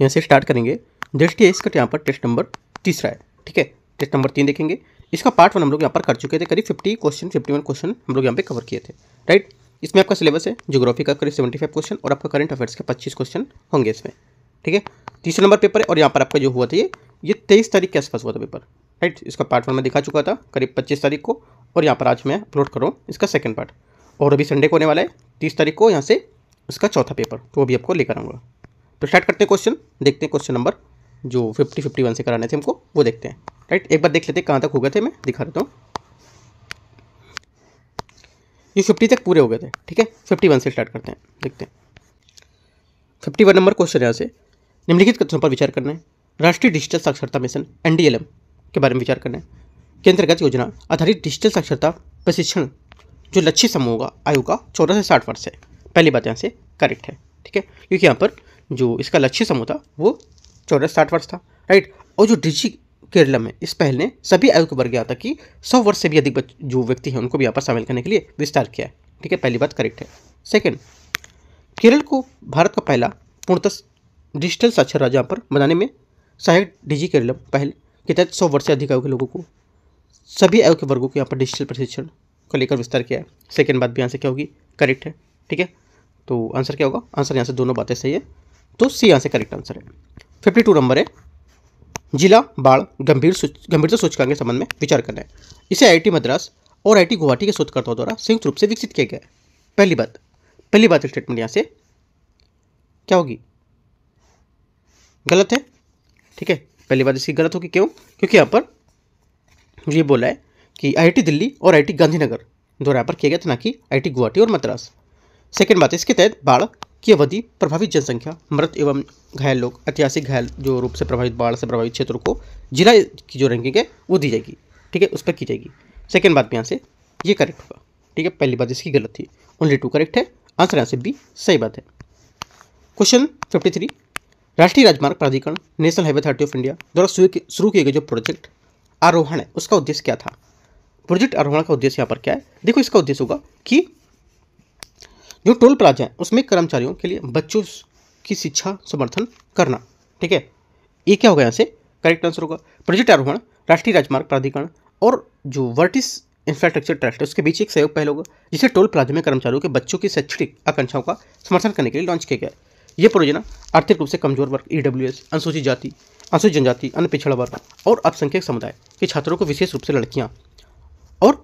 यहाँ से स्टार्ट करेंगे। दृष्टि है इसका यहाँ पर टेस्ट नंबर तीसरा है, ठीक है। टेस्ट नंबर 3 देखेंगे। इसका पार्ट 1 हम लोग यहाँ पर कर चुके थे, करीब 51 क्वेश्चन हम लोग यहाँ पे कवर किए थे, राइट। इसमें आपका सिलेबस है ज्योग्राफी का करीब 75 क्वेश्चन और आपका करंट अफेयर्स के 25 क्वेश्चन होंगे इसमें, ठीक है। तीसरा नंबर पेपर है और यहाँ पर आपका जो हुआ था ये 23 तारीख के आसपास हुआ था पेपर, राइट। इसका पार्ट 1 में दिखा चुका था करीब 25 तारीख को, और यहाँ पर आज मैं अपलोड कर रहा हूँ इसका सेकंड पार्ट। और अभी संडे को होने वाला है 30 तारीख को यहाँ से इसका चौथा पेपर, तो अभी आपको लेकर आऊँगा। तो स्टार्ट करते हैं क्वेश्चन, देखते हैं क्वेश्चन नंबर जो 50-51 से कराने थे हमको वो देखते हैं, राइट। एक बार देख लेते हैं कहाँ तक हो गए थे, मैं दिखा देता हूँ। ये 50 तक पूरे हो गए थे, ठीक है। 51 से स्टार्ट करते हैं, देखते हैं। 51 नंबर क्वेश्चन यहाँ से निम्नलिखित कथनों पर विचार करना है। राष्ट्रीय डिजिटल साक्षरता मिशन NDLM के बारे में विचार करना है। के अंतर्गत योजना आधारित डिजिटल साक्षरता प्रशिक्षण जो लक्ष्य समूह का आयु का 14 से 60 वर्ष है। पहली बात यहाँ से करेक्ट है, ठीक है, क्योंकि यहाँ पर जो इसका लक्ष्य समूह था वो 14 से 60 वर्ष था, राइट। और जो डिजी केरलम में इस पहल ने सभी आयु के वर्ग यहाँ तक कि 100 वर्ष से भी अधिक जो व्यक्ति हैं उनको भी यहाँ पर शामिल करने के लिए विस्तार किया है, ठीक है। पहली बात करेक्ट है। सेकेंड, केरल को भारत का पहला पूर्णतः डिजिटल साक्षर राज्य यहाँ पर बनाने में सहायक डिजी केरलम पहल के तहत 100 वर्ष से अधिक आयु के लोगों को सभी आयु के वर्गों को यहाँ पर डिजिटल प्रशिक्षण को लेकर विस्तार किया है। सेकेंड बात भी यहाँ से क्या होगी, करेक्ट है, ठीक है। तो आंसर क्या होगा, आंसर यहाँ से दोनों बातें सही है, तो सी यहाँ से करेक्ट आंसर है। 52 नंबर है जिला बाढ़ गंभीरता सूचकांक के संबंध में विचार करना है। इसे IIT मद्रास और IIT गुवाहाटी के शोधकर्ताओं द्वारा संयुक्त रूप से विकसित किया गया है। पहली बात स्टेटमेंट यहाँ से क्या होगी, गलत है, ठीक है। पहली बात इसकी गलत होगी, क्यों, क्योंकि यहाँ पर ये बोला है कि IIT दिल्ली और IIT गांधीनगर द्वारा यहाँ पर किया गया था, ना कि IIT गुवाहाटी और मद्रास। सेकेंड बात, इसके तहत बाढ़ की अवधि, प्रभावित जनसंख्या, मृत एवं घायल लोग, ऐतिहासिक घायल जो रूप से प्रभावित बाढ़ से प्रभावित क्षेत्रों को जिला की जो रैंकिंग है वो दी जाएगी, ठीक है, उस पर की जाएगी। सेकेंड बात भी यहाँ से ये करेक्ट होगा, ठीक है। पहली बात इसकी गलत थी, ओनली 2 करेक्ट है, आंसर यहाँ से बी सही बात है। क्वेश्चन 53, राष्ट्रीय राजमार्ग प्राधिकरण national highway authority of India द्वारा शुरू किए गए जो प्रोजेक्ट आरोहण है उसका उद्देश्य क्या था। प्रोजेक्ट आरोहण का उद्देश्य यहाँ पर क्या है, देखो इसका उद्देश्य होगा कि जो टोल प्लाजा है उसमें कर्मचारियों के लिए बच्चों की शिक्षा समर्थन करना, ठीक है। ये क्या होगा, यहाँ से करेक्ट आंसर होगा। प्रोजेक्ट आरोहण राष्ट्रीय राजमार्ग प्राधिकरण और जो वर्टिस इंफ्रास्ट्रक्चर ट्रस्ट है उसके बीच एक सहयोग पहल होगा, जिसे टोल प्लाजा में कर्मचारियों के बच्चों की शैक्षणिक आकांक्षाओं का समर्थन करने के लिए लॉन्च किया गया है। यह परियोजना आर्थिक रूप से कमजोर वर्ग, EWS, अनुसूचित जाति, अनुसूचित जनजाति, अन्य पिछड़ा वर्ग और अल्पसंख्यक समुदाय के छात्रों को, विशेष रूप से लड़कियां और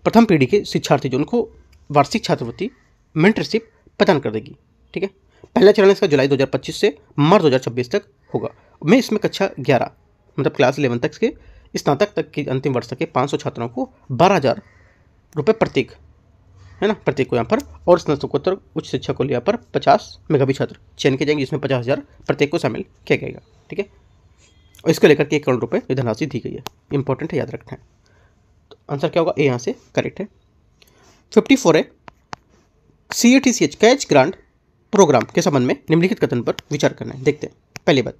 प्रथम पीढ़ी के शिक्षार्थी जो उनको वार्षिक छात्रवृत्ति मेंटरशिप प्रदान कर देगी, ठीक है। पहला चरण इसका जुलाई 2025 से मार्च 2026 तक होगा। मैं इसमें कक्षा 11 मतलब क्लास 11 तक के स्नातक तक के अंतिम वर्ष तक के 500 छात्रों को 12,000 रुपये प्रत्येक, है ना, प्रत्येक को यहाँ पर, और स्नातकोत्तर उच्च शिक्षा को यहाँ पर 50 मेधावी छात्र चयन किए जाएंगे, जिसमें 50,000 प्रत्येक को शामिल किया जाएगा, ठीक है। और इसको लेकर के 1 करोड़ रुपये ये धनराशि दी गई है, इंपॉर्टेंट है, याद रखना है। तो आंसर क्या होगा, ए यहाँ से करेक्ट है। 54 है CATCH कैच ग्रांट प्रोग्राम के संबंध में निम्नलिखित कथन पर विचार करना है, देखते हैं। पहली बात,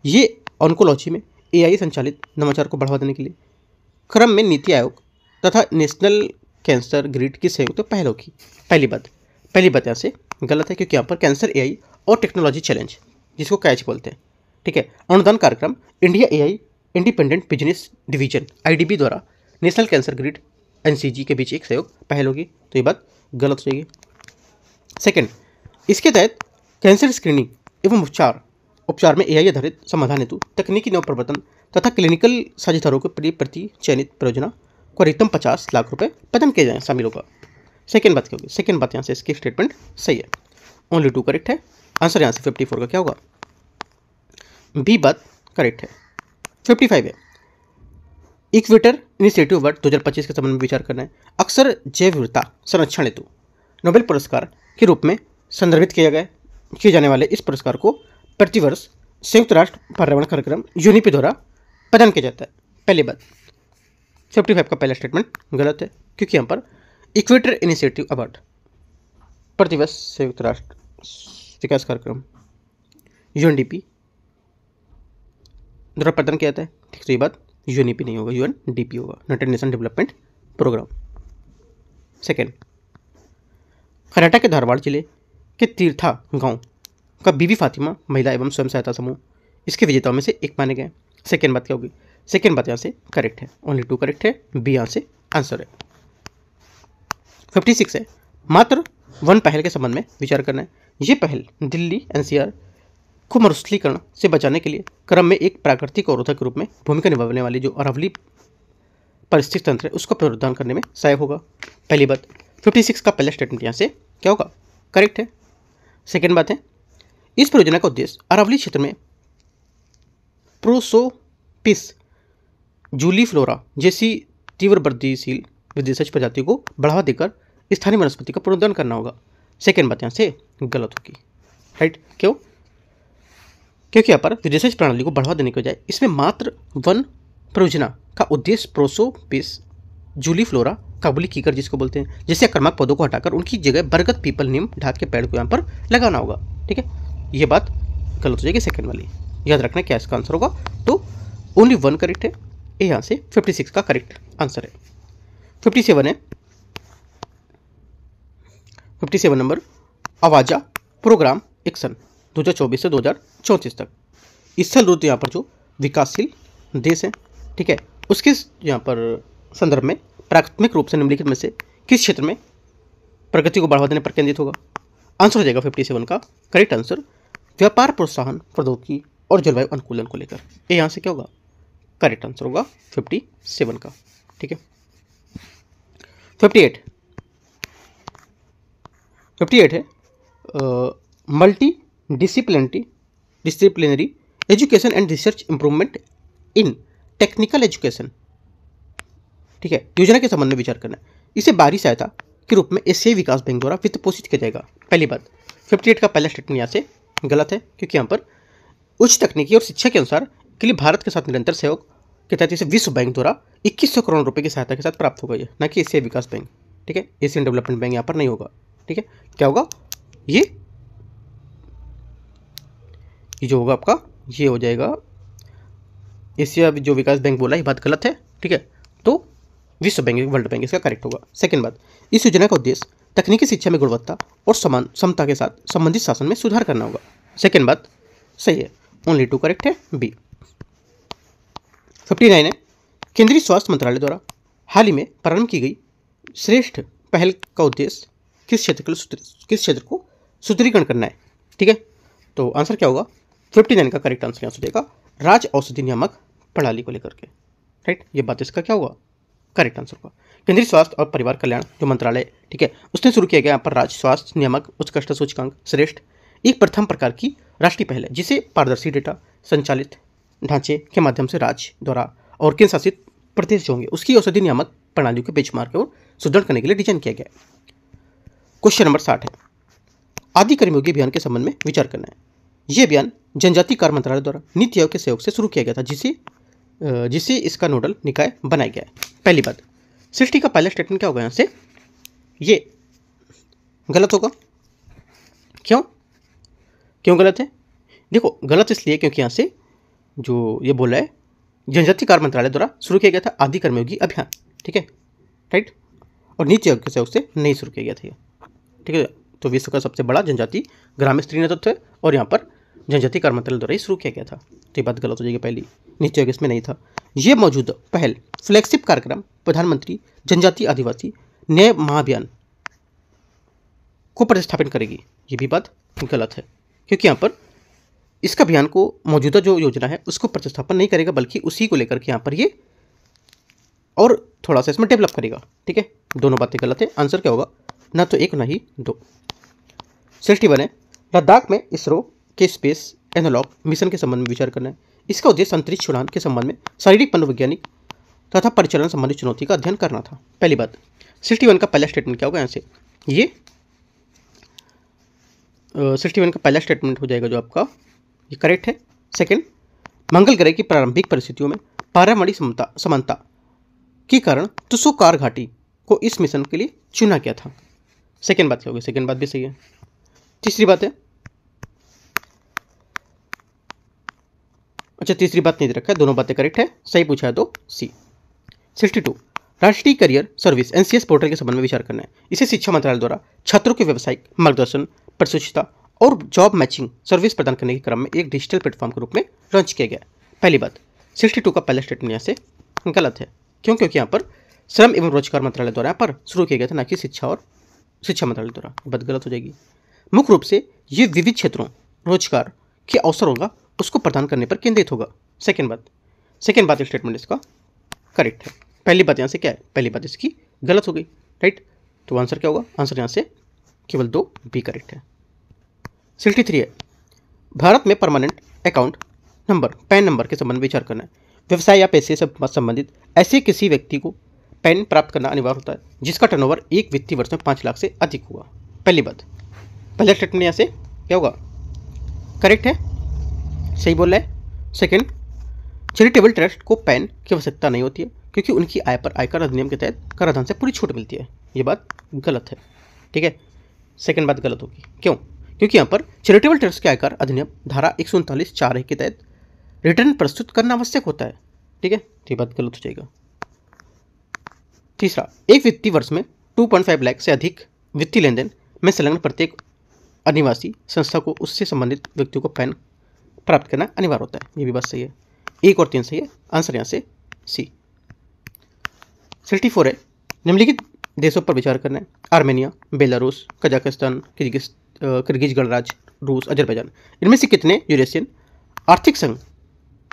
ये ऑन्कोलॉजी में AI संचालित नवाचार को बढ़ावा देने के लिए क्रम में नीति आयोग तथा नेशनल कैंसर ग्रिड की संयुक्त पहल होगी। पहली बात यहाँ से गलत है, क्योंकि यहाँ पर कैंसर AI और टेक्नोलॉजी चैलेंज जिसको कैच बोलते हैं, ठीक है, अनुदान कार्यक्रम India AI independent business division IDB द्वारा नेशनल कैंसर ग्रिड NCG के बीच एक सहयोग पहल होगी, तो ये बात गलत हो जाएगी। सेकेंड, इसके तहत कैंसर स्क्रीनिंग एवं उपचार में AI आधारित समाधान हेतु तकनीकी नव प्रवर्तन तथा क्लिनिकल साझेदारों के प्रति चयनित परियोजना को अधिकतम 50 लाख रुपए प्रदान किए जाए शामिल होगा। सेकेंड बात क्या होगी, सेकेंड बात यहाँ से इसकी स्टेटमेंट सही है, ओनली 2 करेक्ट है, आंसर यहाँ से 54 का क्या होगा, बी बात करेक्ट है। 55 है इक्वेटर इनिशिएटिव अवार्ड 2025 के संबंध में विचार करना है। अक्सर जैव विविधता संरक्षण हेतु नोबेल पुरस्कार के रूप में संदर्भित किए जाने वाले इस पुरस्कार को प्रतिवर्ष संयुक्त राष्ट्र पर्यावरण कार्यक्रम UNEP द्वारा प्रदान किया जाता है। पहली बात, 55 का पहला स्टेटमेंट गलत है, क्योंकि यहाँ पर इक्वेटर इनिशिएटिव अवार्ड प्रतिवर्ष संयुक्त राष्ट्र विकास कार्यक्रम UNDP द्वारा प्रदान किया जाता है, ठीक। तो ये बात UNEP नहीं होगा, UNDP होगा, United Nation Development Programme. Second, Karnataka के धारवाड़ जिले के तीर्था गांव का बीबी फातिमा महिला एवं स्वयं सहायता समूह इसके विजेताओं में से एक माने गए। सेकेंड बात क्या होगी? सेकेंड बात यहाँ से करेक्ट है, ओनली 2 करेक्ट है, बी यहाँ से आंसर है। 56 है, मात्र वन पहल के संबंध में विचार करना है। ये पहल दिल्ली एनसीआर को मरुस्थलीकरण से बचाने के लिए क्रम में एक प्राकृतिक अवरोधक के रूप में भूमिका निभाने वाली जो अरावली परिस्थिति तंत्र है उसको पुनरुद्धार करने में सहायक होगा। पहली बात 56 का पहला स्टेटमेंट यहाँ से क्या होगा? करेक्ट है। सेकेंड बात है, इस परियोजना का उद्देश्य अरावली क्षेत्र में प्रोसोपिस जूलीफ्लोरा जैसी तीव्र वृद्धिशील विदेशज प्रजातियों को बढ़ावा देकर स्थानीय वनस्पति का पुनरुद्धार करना होगा। सेकेंड बात यहाँ से गलत होगी, राइट? क्यों? क्योंकि यहाँ पर विदेशज प्रणाली को बढ़ावा देने के बजाय इसमें मात्र वन परियोजना का उद्देश्य प्रोसोपिस जूलीफ्लोरा काबुली कीकर जिसको बोलते हैं जैसे आक्रामक पौधों को हटाकर उनकी जगह बरगद, पीपल, नीम, ढाक के पेड़ को यहाँ पर लगाना होगा। ठीक है, ये बात गलत हो जाएगी सेकेंड वाली। याद रखना क्या इसका आंसर होगा, तो ओनली 1 करेक्ट है, ये यहाँ से 56 का करेक्ट आंसर है। 57 है, 57 नंबर आवाजा प्रोग्राम एक्शन 2024 से 2034 तक स्थल रूप यहाँ पर जो विकासशील देश है, ठीक है, उसके यहाँ पर संदर्भ में प्राथमिक रूप से निम्नलिखित में से किस क्षेत्र में प्रगति को बढ़ावा देने पर केंद्रित होगा? आंसर हो जाएगा 57 का करेक्ट आंसर व्यापार प्रोत्साहन, प्रौद्योगिकी और जलवायु अनुकूलन को लेकर। ये यहाँ से क्या होगा? करेक्ट आंसर होगा 57 का। ठीक है, 58 है multi disciplinary education and research improvement in technical education. ठीक है, योजना के संबंध में विचार करना है। इसे बाहरी सहायता के रूप में एशियाई विकास बैंक द्वारा वित्त पोषित किया जाएगा। पहली बात 58 का पहला स्टेटमेंट यहाँ से गलत है, क्योंकि यहाँ पर उच्च तकनीकी और शिक्षा के अनुसार के लिए भारत के साथ निरंतर सहयोग के तहत इसे विश्व बैंक द्वारा 2100 करोड़ रुपए की सहायता के साथ प्राप्त होगा, ये ना कि एशियाई विकास बैंक। ठीक है, एशियन डेवलपमेंट बैंक यहाँ पर नहीं होगा। ठीक है, क्या होगा? ये जो होगा आपका ये हो जाएगा एशिया जो विकास बैंक बोला, ये बात गलत है। ठीक है, तो विश्व बैंक, वर्ल्ड बैंक इसका करेक्ट होगा। सेकेंड बात, इस योजना का उद्देश्य तकनीकी शिक्षा में गुणवत्ता और समता के साथ संबंधित शासन में सुधार करना होगा। सेकेंड बात सही है, ओनली 2 करेक्ट है, बी। 59 है केंद्रीय स्वास्थ्य मंत्रालय द्वारा हाल ही में प्रारंभ की गई श्रेष्ठ पहल का उद्देश्य किस क्षेत्र को सुदृढ़ीकरण करना है? ठीक है, तो आंसर क्या होगा? 59 का करेक्ट आंसर यहाँ से देगा राज्य औषधि नियामक प्रणाली को लेकर के, राइट? ये बात इसका क्या होगा? करेक्ट आंसर होगा केंद्रीय स्वास्थ्य और परिवार कल्याण जो मंत्रालय, ठीक है, उसने शुरू किया गया यहाँ पर राज्य स्वास्थ्य नियामक उत्कृष्ट सूचकांक श्रेष्ठ एक प्रथम प्रकार की राष्ट्रीय पहल है जिसे पारदर्शी डेटा संचालित ढांचे के माध्यम से राज्य द्वारा और केंद्र शासित प्रदेश जो होंगे उसकी औषधि नियामक प्रणालियों के बेंचमार्क और सुदृढ़ करने के लिए डिजाइन किया गया है। क्वेश्चन नंबर 60 है आदि कर्मयोगी अभियान के संबंध में विचार करना है। यह अभियान जनजातीय कार्य मंत्रालय द्वारा नीति आयोग के सहयोग से शुरू किया गया था जिसे इसका नोडल निकाय बनाया गया है। पहली बात, सृष्टि का पहला स्टेटमेंट क्या होगा? यहाँ से ये गलत होगा। क्यों गलत है? देखो गलत इसलिए क्योंकि यहाँ से जो ये बोला है जनजातीय कार्य मंत्रालय द्वारा शुरू किया गया था आदि कर्मयोगी अभियान, ठीक है, राइट, और नीति आयोग के सहयोग से नहीं शुरू किया गया था ये, ठीक है। तो विश्व का सबसे बड़ा जनजाति ग्रामीण स्त्री नेतृत्व है और यहाँ पर जनजातीय कार्य मंत्रालय द्वारा ही शुरू किया गया था, तो ये बात गलत हो जाएगी। पहली, नीति आयोग इसमें नहीं था। ये मौजूदा पहल फ्लैगशिप कार्यक्रम प्रधानमंत्री जनजातीय आदिवासी न्याय महाअभियान को प्रतिस्थापित करेगी, ये भी बात गलत है, क्योंकि यहाँ पर इसका अभियान को मौजूदा जो योजना है उसको प्रतिस्थापन नहीं करेगा, बल्कि उसी को लेकर के यहाँ पर ये और थोड़ा सा इसमें डेवलप करेगा, ठीक है। दोनों बातें गलत है। आंसर क्या होगा? ना तो 1 ना ही 2। 61 है लद्दाख में इसरो के स्पेस एनालॉग मिशन के संबंध में विचार करना है। इसका उद्देश्य अंतरिक्ष उड़ान के संबंध में शारीरिक मनोवैज्ञानिक तथा परिचालन संबंधी चुनौती का अध्ययन करना था। पहली बात, 61 का पहला स्टेटमेंट क्या होगा? यहाँ से ये 61 का पहला स्टेटमेंट हो जाएगा जो आपका ये करेक्ट है। सेकंड, मंगल ग्रह की प्रारंभिक परिस्थितियों में पारामणि समानता के कारण तुषार घाटी को इस मिशन के लिए चुना गया था। सेकंड बात क्या होगी? सेकंड बात भी सही है। तीसरी बात है, अच्छा तीसरी बात नहीं दे रखा है, दोनों बातें करेक्ट है, सही पूछा है तो सी। 62 राष्ट्रीय करियर सर्विस एनसीएस पोर्टल के संबंध में विचार करना है। इसे शिक्षा मंत्रालय द्वारा छात्रों के व्यावसायिक मार्गदर्शन, प्रशिक्षुता और जॉब मैचिंग सर्विस प्रदान करने के क्रम में एक डिजिटल प्लेटफॉर्म के रूप में लॉन्च किया गया। पहली बात, 62 का पहला स्टेटमेंट यहाँ से गलत है। क्यों? क्योंकि यहाँ पर श्रम एवं रोजगार मंत्रालय द्वारा यहाँ पर शुरू किया गया था, ना कि शिक्षा मंत्रालय द्वारा। बात गलत हो जाएगी। मुख्य रूप से ये विविध क्षेत्रों रोजगार के अवसर होगा उसको प्रदान करने पर केंद्रित होगा। सेकेंड बात स्टेटमेंट इसका करेक्ट है। पहली बात यहाँ से क्या है? पहली बात इसकी गलत हो गई, राइट। तो आंसर क्या होगा? आंसर यहाँ से केवल 2 बी करेक्ट है। 63 है, भारत में permanent account number pan number के संबंध में विचार करना है। व्यवसाय या पैसे से संबंधित ऐसे किसी व्यक्ति को पैन प्राप्त करना अनिवार्य होता है जिसका टर्नओवर एक वित्तीय वर्ष में 5 लाख से अधिक होगा। पहली बात, पहला स्टेटमेंट यहाँ से क्या होगा? करेक्ट है, सही बोल रहा है। सेकेंड, चैरिटेबल ट्रस्ट को पैन की आवश्यकता नहीं होती है क्योंकि उनकी आय पर आयकर अधिनियम के तहत कराधान से पूरी छूट मिलती है। ये बात गलत है, ठीक है। सेकेंड बात गलत होगी। क्यों? क्योंकि यहाँ पर चैरिटेबल ट्रस्ट के आयकर अधिनियम धारा 139(4) के तहत रिटर्न प्रस्तुत करना आवश्यक होता है, ठीक है। तो ये बात गलत हो जाएगा। तीसरा, एक वित्तीय वर्ष में 2.5 लाख से अधिक वित्तीय लेन देन में संलग्न प्रत्येक अनिवासी संस्था को उससे संबंधित व्यक्तियों को पैन प्राप्त करना अनिवार्य होता है। ये भी बात सही है। 1 और 3 सही है। आंसर यहाँ से सी। 64 है, निम्नलिखित देशों पर विचार करना है। आर्मेनिया, बेलारूस, कजाकिस्तान, किर्गिज गणराज्य, रूस, अजरबैजान। इनमें से कितने यूरेशियन आर्थिक संघ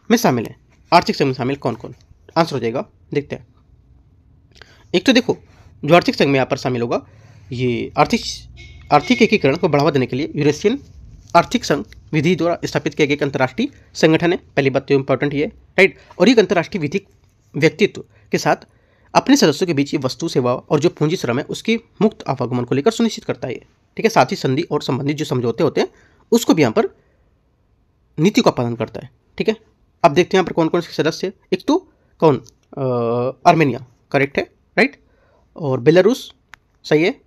में शामिल हैं? आर्थिक संघ में शामिल कौन कौन? आंसर हो जाएगा, देखते हैं। एक तो देखो, जो आर्थिक संघ में यहाँ पर शामिल होगा, ये आर्थिक एकीकरण को बढ़ावा देने के लिए यूरेशियन आर्थिक संघ विधि द्वारा स्थापित किया गया एक अंतर्राष्ट्रीय संगठन है। पहली बात तो इंपॉर्टेंट ये है, राइट। और एक अंतर्राष्ट्रीय विधिक व्यक्तित्व के साथ अपने सदस्यों के बीच ये वस्तु सेवा और जो पूंजी श्रम है उसकी मुक्त आवागमन को लेकर सुनिश्चित करता है, ठीक है। साथ ही संधि और संबंधित जो समझौते होते हैं उसको भी यहाँ पर नीति का पालन करता है, ठीक है। अब देखते हैं यहाँ पर कौन कौन से सदस्य है। एक तो कौन? आर्मेनिया, करेक्ट है, राइट। और बेलारूस सही है,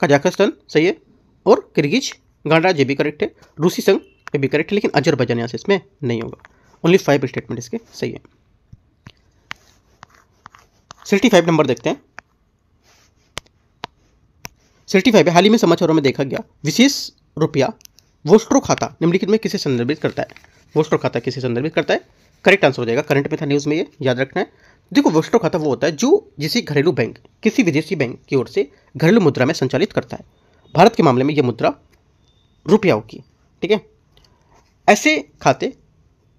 कजाकिस्तान सही है, और किर्गिज गणराज्य भी करेक्ट है, रूसी संघ ये भी करेक्ट है, लेकिन अजरबैजान यहाँ से इसमें नहीं होगा। ओनली 5 स्टेटमेंट इसके सही है। 65 नंबर देखते हैं। 65 है, हाल ही में समाचारों में देखा गया विशेष रुपया वोस्ट्रो खाता निम्नलिखित में किसे संदर्भित करता है? वोस्ट्रो खाता किसे संदर्भित करता है? करेक्ट आंसर हो जाएगा, करंट में था न्यूज़ में, ये याद रखना है। देखो, वोस्ट्रो खाता वो होता है जो जिसे घरेलू बैंक किसी विदेशी बैंक की ओर से घरेलू मुद्रा में संचालित करता है। भारत के मामले में ये मुद्रा रुपया होगी, ठीक है। ऐसे खाते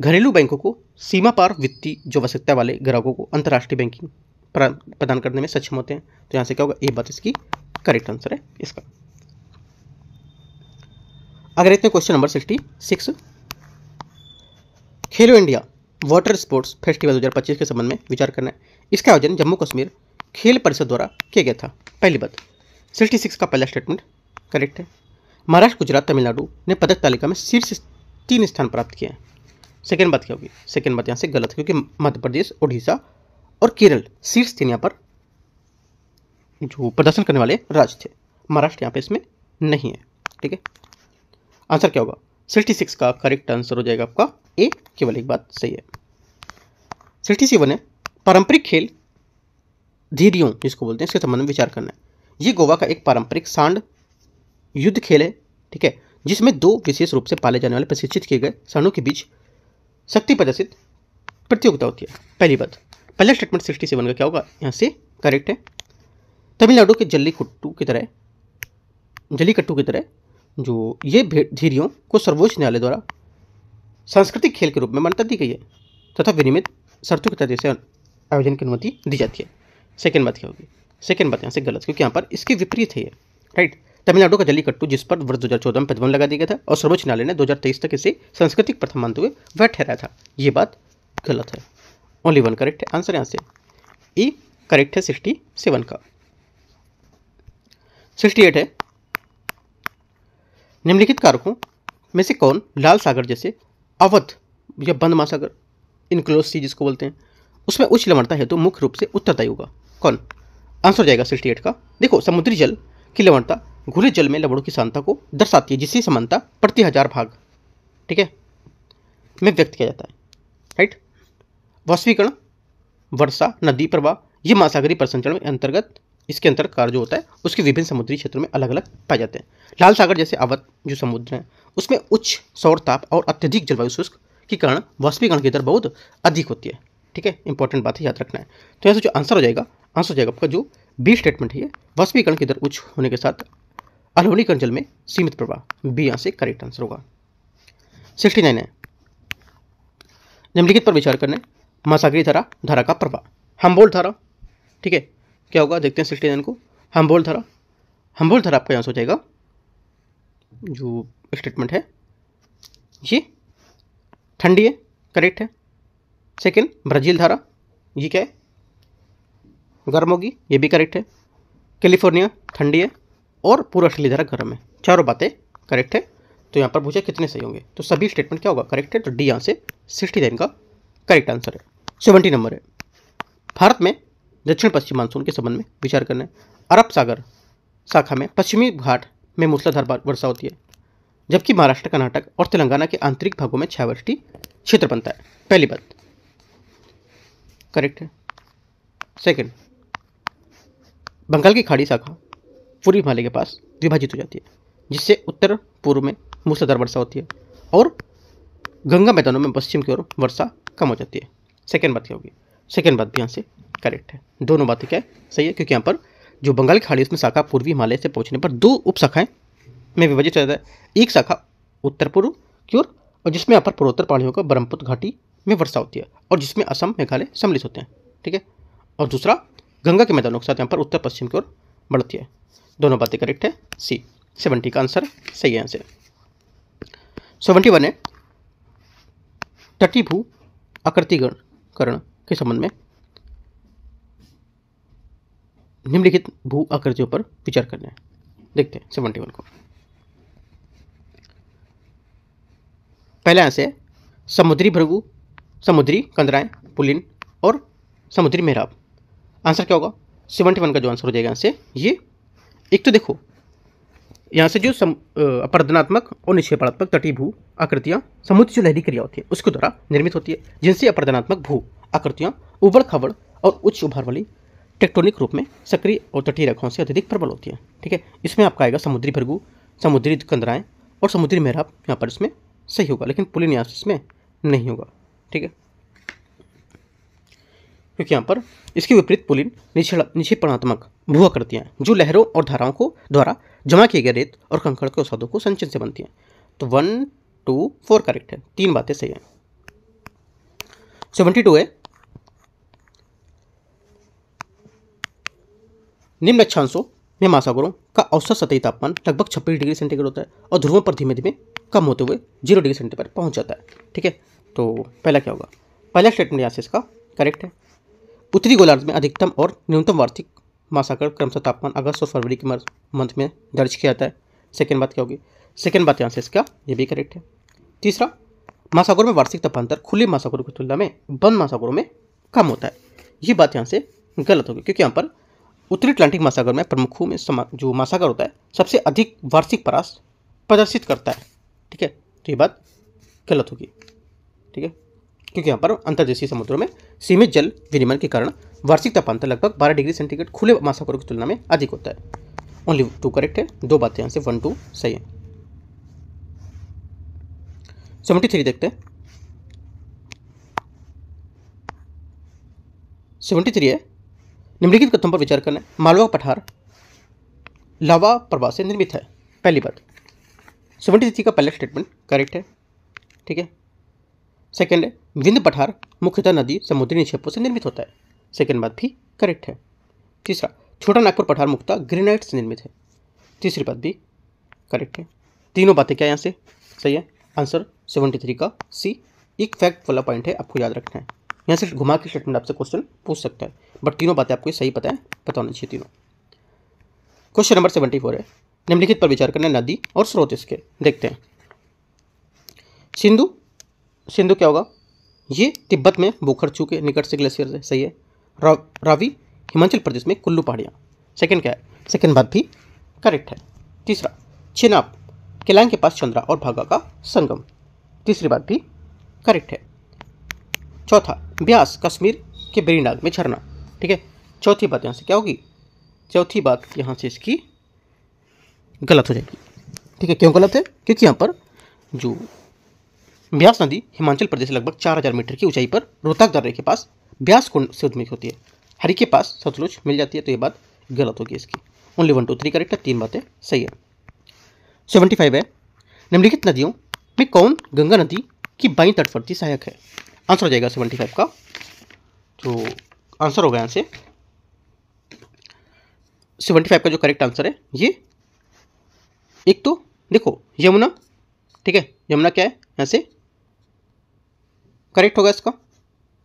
घरेलू बैंकों को सीमा पार वित्तीय जो आवश्यकता वाले ग्राहकों को अंतर्राष्ट्रीय बैंकिंग प्रदान करने में सक्षम होते हैं। तो यहाँ से क्या होगा? ये बात इसकी करेक्ट आंसर है इसका। अगर देखते हैं क्वेश्चन नंबर 66, खेलो इंडिया वाटर स्पोर्ट्स फेस्टिवल 2025 के संबंध में विचार करना है। इसका आयोजन जम्मू कश्मीर खेल परिषद द्वारा किया गया था। पहली बात, 66 का पहला स्टेटमेंट करेक्ट है। महाराष्ट्र, गुजरात, तमिलनाडु ने पदक तालिका में शीर्ष 3 स्थान प्राप्त किए हैं। सेकेंड बात क्या होगी? सेकेंड बात यहाँ से गलत है क्योंकि मध्य प्रदेश, उड़ीसा और केरल शीर्ष 3 यहाँ पर जो प्रदर्शन करने वाले राज्य थे। महाराष्ट्र यहाँ पे इसमें नहीं है, ठीक है। आंसर क्या होगा? 66 का करेक्ट आंसर हो जाएगा आपका ए, केवल एक बात सही है। 67 है, पारंपरिक खेल धीरियों जिसको बोलते हैं इसके संबंध में विचार करना है। ये गोवा का एक पारंपरिक सांड युद्ध खेल है, ठीक है, जिसमें 2 विशेष रूप से पाले जाने वाले प्रशिक्षित किए गए सांडों के बीच शक्ति प्रदर्शित प्रतियोगिता होती है। पहली बात, पहला स्टेटमेंट 67 का क्या होगा? यहाँ से करेक्ट है। तमिलनाडु के जल्लीकट्टू की तरह जो ये धीरियों को सर्वोच्च न्यायालय द्वारा सांस्कृतिक खेल के रूप में मान्यता दी गई है तथा विनियमित शर्तों के तहत इसे आयोजन की अनुमति दी जाती है। सेकेंड बात क्या होगी? सेकेंड बात यहाँ से गलत क्योंकि यहाँ पर इसके विपरीत है ये, राइट। तमिलनाडु का जल्लीकट्टू जिस पर वर्ष 2014 में प्रतिबंध लगा दिया गया था और सर्वोच्च न्यायालय ने 2023 तक इसे सांस्कृतिक प्रथा मानते हुए वह ठहराया था। ये बात गलत है। ओनली 1 करेक्ट है। आंसर यहाँ से ई करेक्ट है 67 का। 68 है, निम्नलिखित कारकों में से कौन लाल सागर जैसे अवध या बंद महासागर इनक्लोज सी जिसको बोलते हैं उसमें उच्च लवणता है तो मुख्य रूप से उत्तरदायी होगा? कौन? आंसर हो जाएगा 68 का। देखो, समुद्री जल की लवणता घुले जल में लवणों की सांद्रता को दर्शाती है जिसकी समानता प्रति 1000 भाग, ठीक है, में व्यक्त किया जाता है, राइट। वाष्पीकरण, वर्षा, नदी प्रवाह ये महासागरीय प्रसंचरण में अंतर्गत इसके अंतर कार जो होता है उसके विभिन्न समुद्री क्षेत्रों में अलग अलग पाए जाते हैं। लाल सागर जैसे अवध जो समुद्र हैं उसमें उच्च सौर ताप और अत्यधिक जलवायु शुष्क के कारण वाष्पीकरण की दर बहुत अधिक होती है। ठीक है, इंपॉर्टेंट बात है, याद रखना है। तो यहाँ से जो आंसर हो जाएगा आपका जो बी स्टेटमेंट है, वाष्पीकरण की दर उच्च होने के साथ अलवणीकरण जल में सीमित प्रवाह, बी यहाँ से करेक्ट आंसर होगा। 69 है, निम्नलिखित पर विचार करने महासागरीय धारा का प्रवाह, हम्बोल्ट धारा। ठीक है, क्या होगा देखते हैं 69 को। हम्बोल्ट धारा आपका यहाँ से हो जाएगा जो स्टेटमेंट है ये ठंडी है, करेक्ट है। सेकेंड, ब्राजील धारा, ये क्या है, गर्म होगी, ये भी करेक्ट है। कैलिफोर्निया ठंडी है और पूर्व ऑस्ट्रेलिया धारा गर्म है, चारों बातें करेक्ट है। तो यहाँ पर पूछे कितने सही होंगे, तो सभी स्टेटमेंट क्या होगा, करेक्ट है। तो डी यहाँ से 69 का करेक्ट आंसर है। 70 नंबर है, भारत में दक्षिण पश्चिम मानसून के संबंध में विचार करना है। अरब सागर शाखा में पश्चिमी घाट में मूसलाधार वर्षा होती है, जबकि महाराष्ट्र, कर्नाटक और तेलंगाना के आंतरिक भागों में छायावृष्टि क्षेत्र बनता है। पहली बात करेक्ट है। सेकंड, बंगाल की खाड़ी शाखा पूर्वी हिमालय के पास विभाजित हो जाती है, जिससे उत्तर पूर्व में मूसलाधार वर्षा होती है और गंगा मैदानों में पश्चिम की ओर वर्षा कम हो जाती है। सेकंड बात क्या होगी, सेकंड बात भी यहाँ से करेक्ट है। दोनों बातें क्या है, सही है, क्योंकि यहाँ पर जो बंगाल की खाड़ी उसमें शाखा पूर्वी हिमालय से पहुंचने पर दो उप शाखाएं में विभाजित हो जाता है। एक शाखा उत्तर पूर्व की ओर और जिसमें यहाँ पर पूर्वोत्तर पहाड़ियों का ब्रह्मपुत्र घाटी में वर्षा होती है और जिसमें असम, मेघालय सम्मिलित होते हैं। ठीक है, और दूसरा गंगा के मैदानों के साथ यहाँ पर उत्तर पश्चिम की ओर बढ़ती है। दोनों बातें करेक्ट है, सी 70 का आंसर सही है यहाँ से। 71 है, तटीय भू आकृतिकरण के संबंध में निम्नलिखित भू आकृतियों पर विचार करना है। देखते हैं 71 को। पहला आंसर है समुद्री भृगु, समुद्री कंदराएं, पुलिन और समुद्री मेहराब। आंसर क्या होगा, 71 का जो आंसर हो जाएगा यहाँ से ये, एक तो देखो यहाँ से जो अपरदनात्मक और निक्षेपणात्मक तटीय भू आकृतियाँ समुद्र जो लहरी क्रिया होती है उसके द्वारा निर्मित होती है, जिनसे अपरदनात्मक भू आकृतियाँ उबड़ खाबड़ और उच्च उभार वाली टेक्टोनिक रूप में सक्रिय और तटीय रेखाओं से अत्यधिक प्रबल होती है। ठीक है, इसमें आपका आएगा समुद्री भृगु, समुद्री कंदराएं और समुद्री मेहराब, यहाँ पर इसमें सही होगा, लेकिन पुलिन यहाँ से इसमें नहीं होगा। ठीक है, क्योंकि यहाँ पर इसके विपरीत पुलिन निक्षेपणात्मक भू आकृतियाँ जो लहरों और धाराओं को द्वारा जमा किए गए रेत और कंकड़ के अवसादों को संचयन से बनती हैं। तो 1, 2, 4 करेक्ट है, तीन बातें सही हैं। 72 है, निम्न अक्षांशों में महासागरों का औसत सतही तापमान लगभग 26 डिग्री सेंटीग्रेड होता है और ध्रुवों पर धीमे धीमे कम होते हुए 0 डिग्री सेंटीग्रेड पर पहुंच जाता है। ठीक है, तो पहला क्या होगा, पहला स्टेटमेंट यहाँ से इसका करेक्ट है। उत्तरी गोलार्ध में अधिकतम और न्यूनतम वार्षिक महासागर क्रमशः तापमान अगस्त और फरवरी के मंथ में दर्ज किया जाता है। सेकेंड बात क्या होगी, सेकेंड बात यहाँ से इसका ये भी करेक्ट है। तीसरा, महासागरों में वार्षिक तापांतर खुले महासागरों की तुलना में बंद महासागरों में कम होता है। ये बात यहाँ से गलत होगी, क्योंकि यहाँ पर उत्तरी अटलांटिक महासागर में प्रमुखों में जो महासागर होता है सबसे अधिक वार्षिक परास प्रदर्शित करता है। ठीक है, तो ये बात गलत होगी। ठीक है, क्योंकि यहाँ पर अंतर्देशीय समुद्रों में सीमित जल विनिमय के कारण वार्षिक तापांतर लगभग 12 डिग्री सेंटीग्रेड खुले महासागरों की तुलना में अधिक होता है। ओनली 2 करेक्ट है, दो बातें यहाँ से 1, 2 सही है। 73 देखते हैं। 73 है, निम्नलिखित कथनों पर विचार करना है। मालवा पठार लावा प्रवाह से निर्मित है, पहली बात। 73 का पहला स्टेटमेंट करेक्ट है। ठीक है, सेकेंड है, विंध्य पठार मुख्यतः नदी समुद्री निक्षेपों से निर्मित होता है, सेकेंड बात भी करेक्ट है। तीसरा, छोटा नागपुर पठार मुख्यतः ग्रेनाइट से निर्मित है, तीसरी बात भी करेक्ट है। तीनों बातें क्या यहाँ से सही है, आंसर 73 का सी। एक फैक्ट वाला पॉइंट है, आपको याद रखना है, यहाँ से घुमा के स्टेटमेंट आपसे क्वेश्चन पूछ सकता है, बट तीनों बातें आपको सही पता होनी चाहिए तीनों। क्वेश्चन नंबर 74 है, निम्नलिखित पर विचार करना, नदी और स्रोत इसके देखते हैं। सिंधु क्या होगा, ये तिब्बत में बोखरचू के निकट से ग्लेशियर है, सही है। रावी हिमाचल प्रदेश में कुल्लू पहाड़ियाँ, सेकंड क्या है, सेकंड बात भी करेक्ट है। तीसरा, चेनाब केलांग के पास चंद्रा और भागा का संगम, तीसरी बात भी करेक्ट है। चौथा, ब्यास कश्मीर के बेरीनाग में झरना, ठीक है, चौथी बात यहाँ से क्या होगी, चौथी बात यहाँ से इसकी गलत हो जाएगी। ठीक है, क्यों गलत है? क्योंकि यहाँ पर जो ब्यास नदी हिमाचल प्रदेश लगभग 4000 मीटर की ऊंचाई पर रोहतक दर्रे के पास ब्यास कुंड से उद्गमित होती है। हरि के पास सतलुज मिल जाती है, तो ये बात गलत होगी इसकी। ओनली 1 2 3 करेक्ट है, 3 बातें सही है। 75 है, निम्नलिखित नदियों में कौन गंगा नदी की बाईं तटवर्ती सहायक है? आंसर हो जाएगा 75 का, जो आंसर होगा यहाँ से 75 का जो करेक्ट आंसर है ये, एक तो देखो यमुना, ठीक है, यमुना क्या है यहाँ से करेक्ट होगा इसका,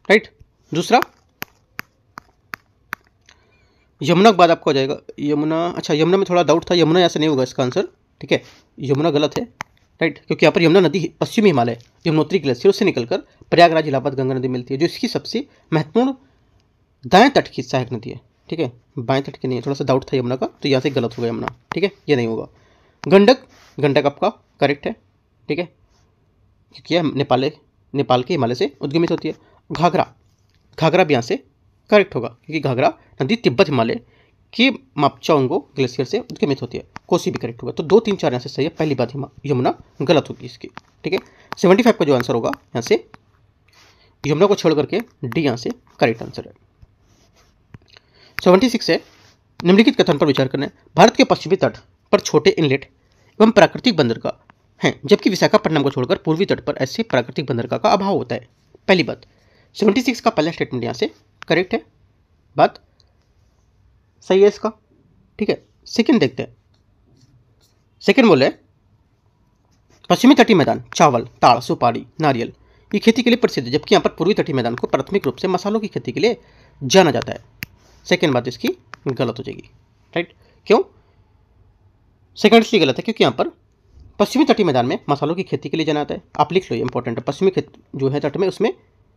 राइट। दूसरा यमुना के बाद आपको हो जाएगा यमुना, अच्छा यमुना में थोड़ा डाउट था, यमुना यहाँ से नहीं होगा इसका आंसर, ठीक है, यमुना गलत है, राइट, क्योंकि यहाँ पर यमुना नदी पश्चिमी हिमालय यमुनोत्री ग्लेशियर से निकलकर प्रयागराज इलाहाबाद गंगा नदी मिलती है, जो इसकी सबसे महत्वपूर्ण दाएं तट की सहायक नदी है। ठीक है, बाएं तट की नहीं है, थोड़ा सा डाउट था यमुना का, तो यहाँ से गलत होगा यमुना, ठीक है, ये नहीं होगा। गंडक, गंडक आपका करेक्ट है, ठीक है, क्योंकि यह नेपाल के हिमालय से उद्गमित होती है। घाघरा, घाघरा भी यहाँ से करेक्ट होगा, क्योंकि घाघरा नदी तिब्बत हिमालय के मापचाओंगो ग्लेशियर से उद्गमित होती है। कोसी भी करेक्ट होगा, तो 2 3 4 यहाँ से सही है, पहली बात यमुना गलत होगी इसकी, ठीक है। 75 का जो आंसर होगा यहाँ से यमुना को छोड़ करके डी यहाँ से करेक्ट आंसर है। 76 है, निम्नलिखित कथन पर विचार करना है। भारत के पश्चिमी तट पर छोटे इनलेट एवं प्राकृतिक बंदरगाह हैं, जबकि विशाखापट्टनम को छोड़कर पूर्वी तट पर ऐसे प्राकृतिक बंदरगाह का अभाव होता है। पहली बात 76 का पहला स्टेटमेंट यहाँ से करेक्ट है, बात सही है इसका, ठीक है। सेकंड देखते हैं, सेकंड बोले पश्चिमी तटीय मैदान चावल, ताड़, सुपारी, नारियल ये खेती के लिए प्रसिद्ध है, जबकि यहाँ पर पूर्वी तटीय मैदान को प्राथमिक रूप से मसालों की खेती के लिए जाना जाता है। सेकेंड बात इसकी गलत हो जाएगी, राइट, क्यों? सेकेंड इसलिए गलत है क्योंकि यहाँ पर पश्चिमी तटीय मैदान में मसालों की खेती के लिए जाना जाता है। आप लिख लो, ये इंपॉर्टेंट है, पश्चिमी जो है तट में उसमें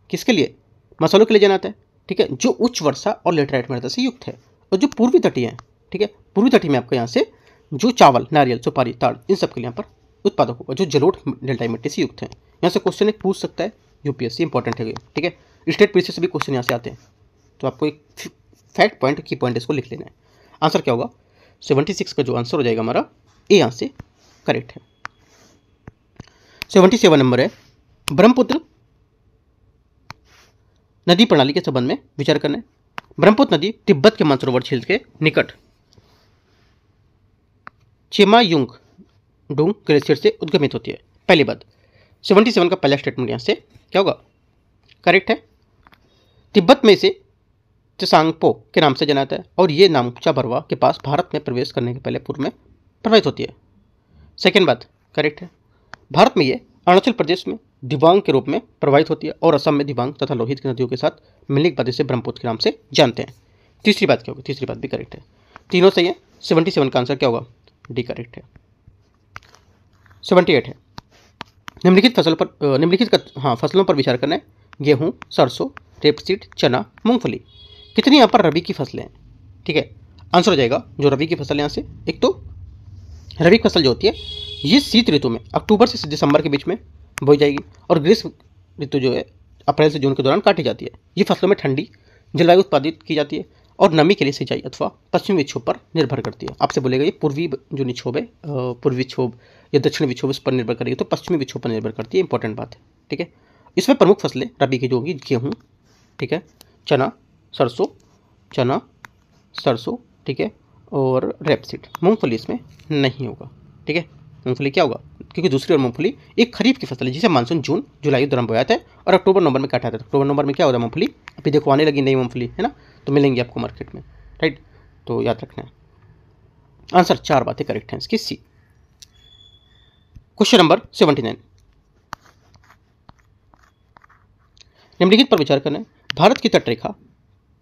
किसके लिए? मसालों के लिए जाना जाता है, ठीक है, जो उच्च वर्षा और लेटराइट मृदा से युक्त है। और जो पूर्वी तटीय है, ठीक है, पूर्वी तटीय में आपका यहाँ से जो चावल, नारियल, सुपारी, ताड़ इन सब के लिए यहाँ पर उत्पादक होगा, जो जलोढ़ डेल्टाई मिट्टी से युक्त है। यहाँ से क्वेश्चन एक पूछ सकता है, यूपीएससी इंपॉर्टेंट है, ठीक है, स्टेट पीरियड से भी क्वेश्चन यहाँ से आते हैं, तो आपको एक फैक्ट पॉइंट, की पॉइंट इसको लिख लेना है। आंसर क्या होगा? 76 का जो आंसर हो जाएगा हमारा ए यहाँ से करेक्ट है। 77 नंबर है, ब्रह्मपुत्र नदी प्रणाली के संबंध में विचार करना है। ब्रह्मपुत्र नदी तिब्बत के मानसरोवर झील के निकट चेमायुंग डूंग ग्लेशियर से उद्गमित होती है। पहली बात 77 का पहला स्टेटमेंट यहाँ से क्या होगा? करेक्ट है। तिब्बत में इसे त्सांगपो के नाम से जाना जाता है और ये नामचा बरवा के पास भारत में प्रवेश करने के पहले पूर्व में प्रवाहित होती है। सेकेंड बात करेक्ट है। भारत में ये अरुणाचल प्रदेश में दिबांग के रूप में प्रवाहित होती है और असम में दिबांग तथा लोहित की नदियों के साथ मिलने के बाद इसे ब्रह्मपुत्र के नाम से जानते हैं। तीसरी बात क्या होगी? तीसरी बात भी करेक्ट है, तीनों सही है। 77 का आंसर क्या होगा? डी करेक्ट है। 78 है, निम्नलिखित फसलों पर विचार करना है। गेहूँ, सरसों, रेपसीड, चना, मूंगफली। कितनी यहाँ पर रबी की फसलें हैं? ठीक है, आंसर हो जाएगा जो रबी की फसल यहाँ से, एक तो रबी फसल जो होती है ये शीत ऋतु में अक्टूबर से दिसंबर के बीच में बोई जाएगी और ग्रीष्म ऋतु जो है अप्रैल से जून के दौरान काटी जाती है। ये फसलों में ठंडी जलवायु उत्पादित की जाती है और नमी के लिए सिंचाई अथवा पश्चिमी विक्षोभ पर निर्भर करती है। आपसे बोलेगा ये पूर्वी जो निक्षोभ है, पूर्वी विक्षोभ या दक्षिण विक्षोभ इस पर निर्भर करेगी, तो पश्चिमी विक्षोभ पर निर्भर करती है। इंपॉर्टेंट बात है, ठीक है। इसमें प्रमुख फसलें रबी की जो होगी गेहूँ, ठीक है, चना, सरसों, ठीक है, और रेपसीड। मूंगफली इसमें नहीं होगा, ठीक है। मूंगफली क्या होगा? क्योंकि दूसरी ओर मूंगफली एक खरीफ की फसल है जिसे मानसून जून जुलाई के दौरान बोया जाता है और अक्टूबर नवंबर में काटा जाता है। अक्टूबर नवंबर में क्या होता है? मूंगफली अभी देखो आने लगी नई मूंगफली, है ना, तो मिलेंगी आपको मार्केट में, राइट, तो याद रखना है। आंसर 4 बातें करेक्ट हैं इसकी, सी। क्वेश्चन नंबर 79, निम्नलिखित पर विचार करना है। भारत की तटरेखा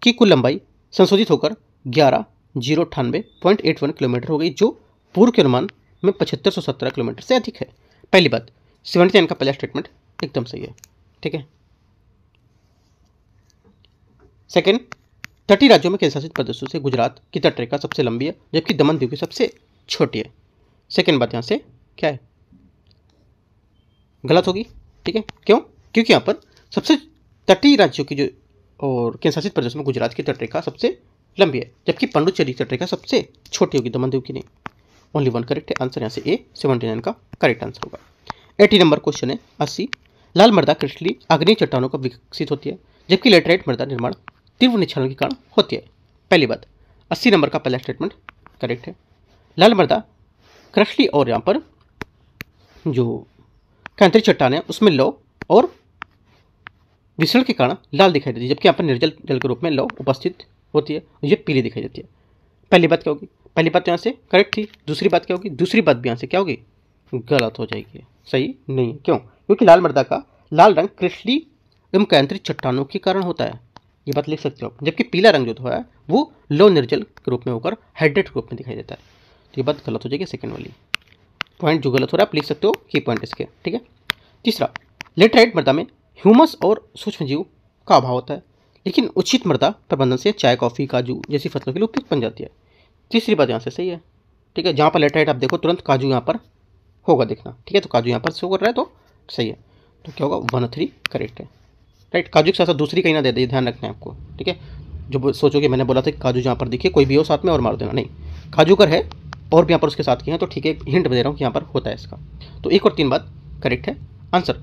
की कुल लंबाई संशोधित होकर 11,098.81 किलोमीटर हो गई, जो पूर्व के अनुमान में 7517 किलोमीटर से अधिक है। पहली बात 79 का पहला स्टेटमेंट एकदम सही है, ठीक है। सेकंड, तटीय राज्यों में केंद्र शासित प्रदेशों से गुजरात की तटरेखा सबसे लंबी है जबकि दमन दीव की सबसे छोटी है। सेकंड बात यहाँ से क्या है? गलत होगी, ठीक है, क्यों? क्योंकि यहाँ पर सबसे तटीय राज्यों की जो और केंद्र शासित प्रदेशों में गुजरात की तटरेखा सबसे लंबी है, जबकि पांडुचेरी तटरेखा सबसे छोटी होगी, दमन दीव की नहीं। ओनली वन करेक्ट है आंसर, यहाँ से ए 79 का करेक्ट आंसर होगा। 80 नंबर क्वेश्चन है 80। लाल मृदा क्रिस्टली आग्नेय चट्टानों का विकसित होती है, जबकि लेटराइट मृदा निर्माण तीव्र निक्षरण के कारण होती है। पहली बात 80 नंबर का पहला स्टेटमेंट करेक्ट है। लाल मृदा क्रिस्टली और यहाँ पर जो कैंतरी चट्टान है उसमें लौ और विसरण के कारण लाल दिखाई देती है, जबकि यहाँ पर निर्जल जल के रूप में लौ उपस्थित होती है, ये पीली दिखाई देती है। पहली बात क्या होगी, पहली बात तो यहाँ से करेक्ट थी। दूसरी बात क्या होगी, दूसरी बात भी यहाँ से क्या होगी, गलत हो जाएगी, सही नहीं है। क्यों? क्योंकि लाल मृदा का लाल रंग क्रिस्टली एवं कैंतरी चट्टानों के कारण होता है, ये बात लिख सकते हो। जबकि पीला रंग जो है वो लौ निर्जल के रूप में होकर हाइड्रेट रूप में दिखाई देता है, तो ये बात गलत हो जाएगी सेकेंड वाली। पॉइंट जो गलत हो रहा है आप लिख सकते हो की पॉइंट इसके, ठीक है। तीसरा, लेटराइट मृदा में ह्यूमस और सूक्ष्मजीव का अभाव होता है, लेकिन उचित मृदा प्रबंधन से चाय, कॉफी, काजू जैसी फसलों के लिए उपयुक्त बन जाती है। तीसरी बात यहाँ से सही है, ठीक है। जहाँ पर लेटराइट आप देखो तुरंत काजू यहाँ पर होगा देखना, ठीक है। तो काजू यहाँ पर शो कर रहा है तो सही है, तो क्या होगा 13 करेक्ट है, राइट। काजू के साथ साथ दूसरी कहीं ना दे दे, ध्यान रखना है आपको, ठीक है। जो सोचोगे मैंने बोला था कि काजू जहाँ पर दिखे कोई भी हो साथ में और मार देना, नहीं, काजू कर है और भी यहाँ पर उसके साथ किए हैं, तो ठीक है, हिंट दे रहा हूँ कि यहाँ पर होता है इसका। तो 1 और 3 बात करेक्ट है, आंसर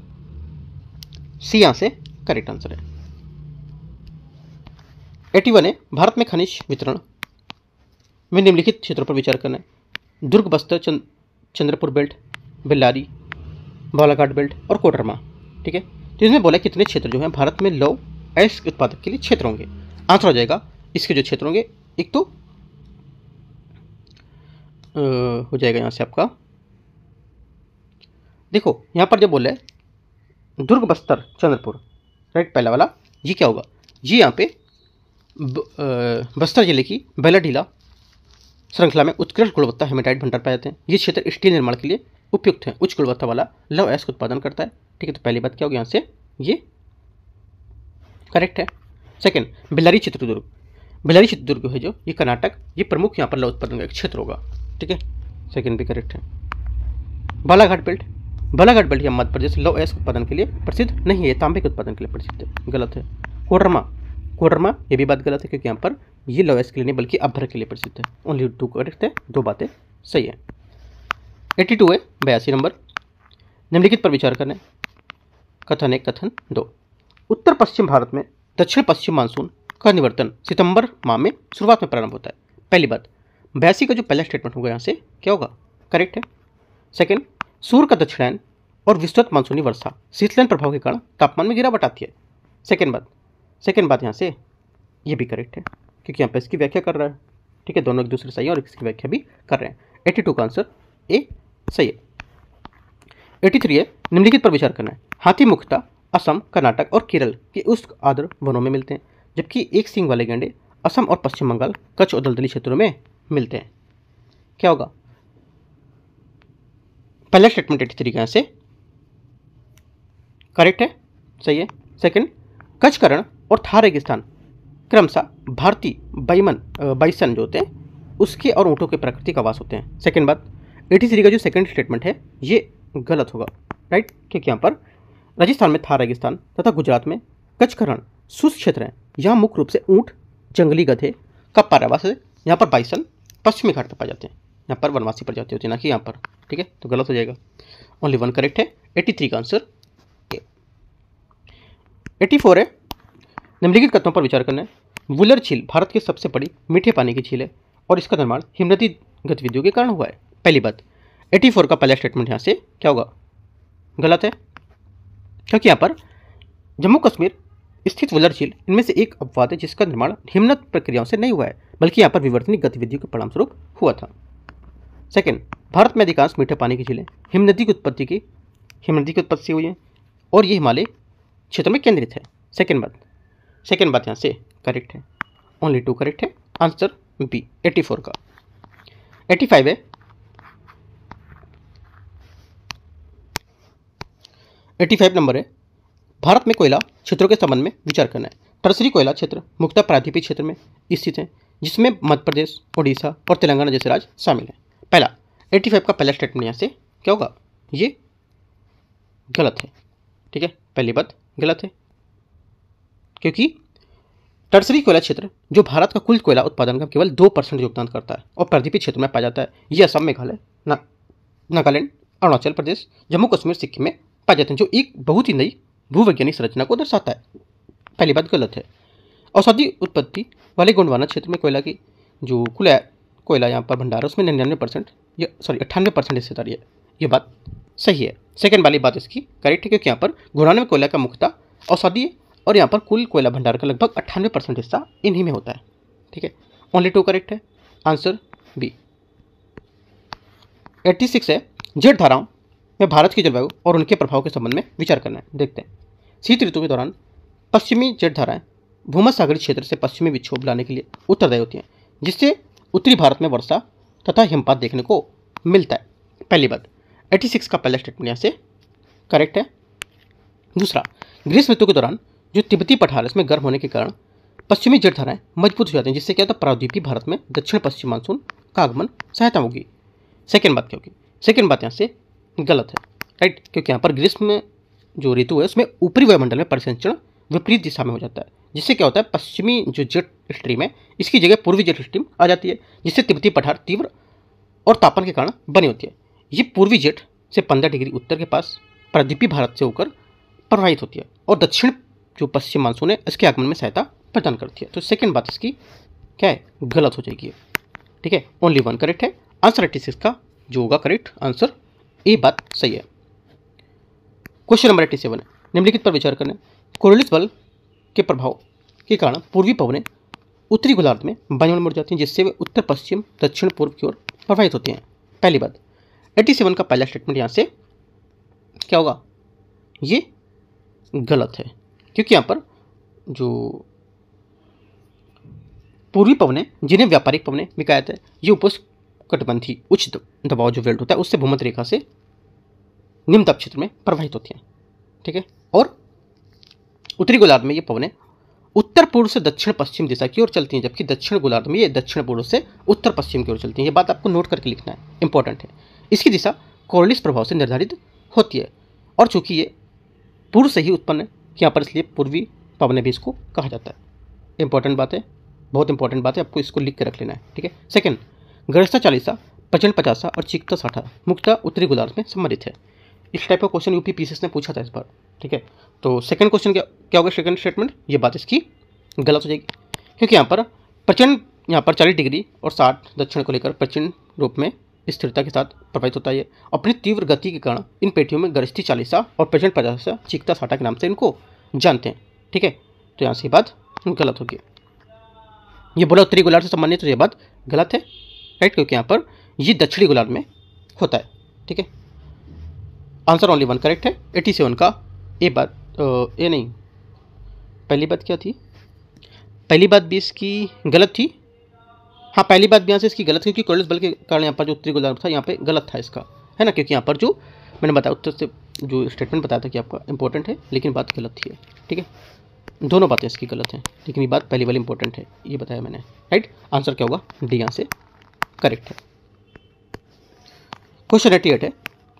सी यहाँ से करेक्ट आंसर है। 81 है, भारत में खनिज वितरण में निम्नलिखित क्षेत्रों पर विचार करना है। दुर्ग, बस्तर, चंद्रपुर बेल्ट, बेल्लारी, बालाघाट बेल्ट और कोडरमा, ठीक है। तो इसमें बोला कितने क्षेत्र जो हैं भारत में लौह अयस्क उत्पादक के लिए क्षेत्र होंगे। आंसर हो जाएगा इसके जो क्षेत्र होंगे, एक तो हो जाएगा यहाँ से आपका, देखो यहाँ पर जो बोला है दुर्ग, बस्तर, चंद्रपुर, राइट, पहला वाला ये क्या होगा, ये यहाँ पे बस्तर जिले की बेलाडीला श्रृंखला में उत्कृष्ट गुणवत्ता हेमेटाइट भंडार पाए जाते हैं। ये क्षेत्र स्टील निर्माण के लिए उपयुक्त है, उच्च गुणवत्ता वाला लौह अयस्क उत्पादन करता है, ठीक है। तो पहली बात क्या होगी यहाँ से, ये करेक्ट है। सेकंड, बेल्लारी चित्रदुर्ग, बेल्लारी चित्रदुर्ग है जो ये कर्नाटक, ये प्रमुख यहाँ पर लौह उत्पादन का एक क्षेत्र होगा, ठीक है, सेकंड भी करेक्ट है। बालाघाट बेल्ट, बालाघाट बेल्ट यहाँ मध्य प्रदेश लौह अयस्क उत्पादन के लिए प्रसिद्ध नहीं है, तांबे के उत्पादन के लिए प्रसिद्ध है, गलत है। कोडरमा, कोडरमा ये भी बात गलत है, क्योंकि यहाँ पर ये लौह अयस्क के लिए नहीं बल्कि अभ्रक के लिए प्रसिद्ध है। ओनली 2 करेक्ट है, 2 बातें सही है। 82 है, 82 नंबर, निम्नलिखित पर विचार करें। कथन 1, कथन 2। उत्तर पश्चिम भारत में दक्षिण पश्चिम मानसून का निवर्तन सितंबर माह में शुरुआत में प्रारंभ होता है। पहली बात 82 का जो पहला स्टेटमेंट होगा यहाँ से क्या होगा, करेक्ट है। सेकंड, सूर्य का दक्षिणायन और विस्तृत मानसूनी वर्षा शीतलहर प्रभाव के कारण तापमान में गिरावट आती है। सेकंड बात यहाँ से ये भी करेक्ट है, क्योंकि यहाँ पर इसकी व्याख्या कर रहा है, ठीक है, दोनों एक दूसरे सही है और इसकी व्याख्या भी कर रहे हैं। 82 का आंसर ए सही है। 83 है, निम्नलिखित पर विचार करना है। हाथी मुख्यतः असम, कर्नाटक और केरल के उष्ण आर्द्र वनों में मिलते हैं, जबकि एक सींग वाले गैंडे असम और पश्चिम बंगाल, कच्छ और दलदली क्षेत्रों में मिलते हैं। क्या होगा, पहला स्टेटमेंट 83 का यहाँ से करेक्ट है, सही है। सेकंड, कच्छ का रण और थार रेगिस्तान क्रमशः भारतीय बाइसन जो होते हैं उसके और ऊँटों के प्राकृतिक आवास होते हैं। सेकंड बात 83 का जो सेकंड स्टेटमेंट है ये गलत होगा, राइट, क्योंकि यहाँ पर राजस्थान में थार रेगिस्तान तथा गुजरात में कच्छ का रण शुष्क क्षेत्र है, यहाँ मुख्य रूप से ऊँट, जंगली गधे का पर्यावास है। यहाँ पर बाइसन पश्चिमी घाट पर पाए जाते हैं, यहाँ पर वनवासी प्रजाति होती है ना कि यहाँ पर, ठीक है, तो गलत हो जाएगा। ओनली 1 करेक्ट है, 83 का आंसर ए। 84 है, निम्नलिखित कथनों पर विचार करना है। वुलर झील भारत की सबसे बड़ी मीठे पानी की झील है और इसका निर्माण हिमनदी गतिविधियों के कारण हुआ है। पहली बात 84 का पहला स्टेटमेंट यहाँ से क्या होगा, गलत है, क्योंकि यहाँ पर जम्मू कश्मीर स्थित वुलर झील इनमें से एक अपवाद है जिसका निर्माण हिमनद प्रक्रियाओं से नहीं हुआ है, बल्कि यहाँ पर विवर्तनिक गतिविधियों के परिणामस्वरूप हुआ था। सेकंड, भारत में अधिकांश मीठे पानी की झीलें हिमनदी की उत्पत्ति से हुई है और ये हिमालय क्षेत्र में केंद्रित है। सेकंड बात यहाँ से करेक्ट है, ओनली 2 करेक्ट है, आंसर बी 84 का। 85 है, 85 नंबर है, भारत में कोयला क्षेत्रों के संबंध में विचार करना है। टर्सरी कोयला क्षेत्र मुख्यतः प्रायद्वीपीय क्षेत्र में स्थित है, जिसमें मध्य प्रदेश, उड़ीसा और तेलंगाना जैसे राज्य शामिल हैं। पहला 85 का पहला स्टेटमेंट यहाँ से क्या होगा, ये गलत है, ठीक है, पहली बात गलत है, क्योंकि टर्सरी कोयला क्षेत्र जो भारत का कुल कोयला उत्पादन का केवल 2% योगदान करता है और प्रायद्वीपीय क्षेत्र में पाया जाता है। ये असम, मेघालय, नागालैंड, अरुणाचल प्रदेश, जम्मू कश्मीर, सिक्किम में पाए जाते हैं, जो एक बहुत ही नई भूवैज्ञानिक संरचना को दर्शाता है। पहली बात गलत है। औषधि उत्पत्ति वाले गोंडवाना क्षेत्र में कोयला की जो कुल कोयला यहाँ पर भंडार है उसमें 99% 98% हिस्सेदारी है। ये बात सही है। सेकंड वाली बात इसकी करेक्ट है, क्योंकि यहाँ पर गोंडवाना में कोयला का मुख्यतः औषधि है और यहाँ पर कुल कोयला भंडार का लगभग 98% हिस्सा इन्हीं में होता है। ठीक है, ओनली 2 करेक्ट है। Answer B. 86 है, जेठ धाराओं में भारत की जलवायु और उनके प्रभाव के संबंध में विचार करना है। देखते हैं। शीत ऋतु के दौरान पश्चिमी जेठ धाराएं भूमध्यसागरीय क्षेत्र से पश्चिमी विक्षोभ लाने के लिए उत्तरदायी होती हैं, जिससे उत्तरी भारत में वर्षा तथा हिमपात देखने को मिलता है। पहली बात 86 का पहला स्टेटमेंट यहाँ से करेक्ट है। दूसरा, ग्रीष्म ऋतु के दौरान जो तिब्बती पठार इसमें गर्म होने के कारण पश्चिमी जेठ धाराएं मजबूत हो जाती हैं, जिससे क्या होता है प्रायद्वीपीय भारत में दक्षिण पश्चिम मानसून का आगमन सहायता होगी। सेकेंड बात क्या होगी? सेकेंड बात यहाँ से गलत है, राइट, क्योंकि यहाँ पर ग्रीष्म जो ऋतु है उसमें ऊपरी वायुमंडल में परिसंचरण विपरीत दिशा में हो जाता है, जिससे क्या होता है पश्चिमी जो जेट स्ट्रीम है इसकी जगह पूर्वी जेट स्ट्रीम आ जाती है, जिससे तिब्बती पठार तीव्र और तापन के कारण बनी होती है। ये पूर्वी जेट से 15 डिग्री उत्तर के पास प्रायद्वीपीय भारत से होकर प्रवाहित होती है और दक्षिण जो पश्चिम मानसून है इसके आगमन में सहायता प्रदान करती है। तो सेकेंड बात इसकी क्या है? गलत हो जाएगी। ठीक है, ओनली 1 करेक्ट है। आंसर 86 का जो होगा करेक्ट आंसर ए बात सही है। क्वेश्चन नंबर 87 है, निम्नलिखित पर विचार करें। कोरियोलिस बल के प्रभाव के कारण पूर्वी पवनें उत्तरी गोलार्ध में वायुमंडल में उड़ जाती हैं, जिससे वे उत्तर पश्चिम दक्षिण पूर्व की ओर प्रवाहित होती हैं। पहली बात 87 का पहला स्टेटमेंट यहाँ से क्या होगा? ये गलत है, क्योंकि यहाँ पर जो पूर्वी पवनें जिन्हें व्यापारिक पवनें भी कहा जाता है, ये उपोष्णकटिबंधीय उच्च दबाव जो बेल्ट होता है उससे भूमध्य रेखा से निम्न दाब क्षेत्र में प्रवाहित होती हैं। ठीक है, और उत्तरी गोलार्ध में ये पवनें उत्तर पूर्व से दक्षिण पश्चिम दिशा की ओर चलती हैं, जबकि दक्षिण गोलार्ध में ये दक्षिण पूर्व से उत्तर पश्चिम की ओर चलती हैं। ये बात आपको नोट करके लिखना है, इंपॉर्टेंट है। इसकी दिशा कोरियोलिस प्रभाव से निर्धारित होती है, और चूंकि ये पूर्व से ही उत्पन्न है यहाँ पर, इसलिए पूर्वी पवनें भी इसको कहा जाता है। इंपॉर्टेंट बात है, बहुत इंपॉर्टेंट बात है, आपको इसको लिख के रख लेना है। ठीक है, सेकंड, गरजता 40, प्रचंड 50 और चीखता 60 मुख्यतः उत्तरी गोलार्ध में संबंधित है। इस टाइप का क्वेश्चन यूपी पीसीएस ने पूछा था इस बार। ठीक है, तो सेकंड क्वेश्चन क्या होगा? सेकंड स्टेटमेंट ये बात इसकी गलत हो जाएगी, क्योंकि यहाँ पर प्रचंड 40 डिग्री और 60 दक्षिण को लेकर प्रचंड रूप में स्थिरता के साथ प्रभावित होता है। अपनी तीव्र गति के कारण इन पेटियों में गरजती 40 और प्रचंड 50 चीखता 60 के नाम से इनको जानते हैं। ठीक है, तो यहाँ से ये बात गलत होगी। ये बोला उत्तरी गोलार्ध से संबंधित, तो ये बात गलत है, राइट, क्योंकि यहाँ पर ये दक्षिणी गोलार्ध में होता है। ठीक है, आंसर ओनली 1 करेक्ट है। 87 का ए बात ए नहीं, पहली बात क्या थी? पहली बात भी इसकी गलत थी। हाँ, पहली बात भी यहाँ से इसकी गलत थी, क्योंकि कोरियोलिस बल के कारण यहाँ पर जो उत्तरी गोलार्ध था यहाँ पे गलत था इसका, है ना, क्योंकि यहाँ पर जो मैंने बताया उत्तर से जो स्टेटमेंट बताया था कि आपका इंपॉर्टेंट है, लेकिन बात गलत थी। ठीक है, दोनों बातें इसकी गलत हैं, लेकिन ये बात पहली वाली इंपॉर्टेंट है, ये बताया मैंने, राइट। आंसर क्या होगा? डी यहाँ से करेक्ट है। क्वेश्चन 88 है।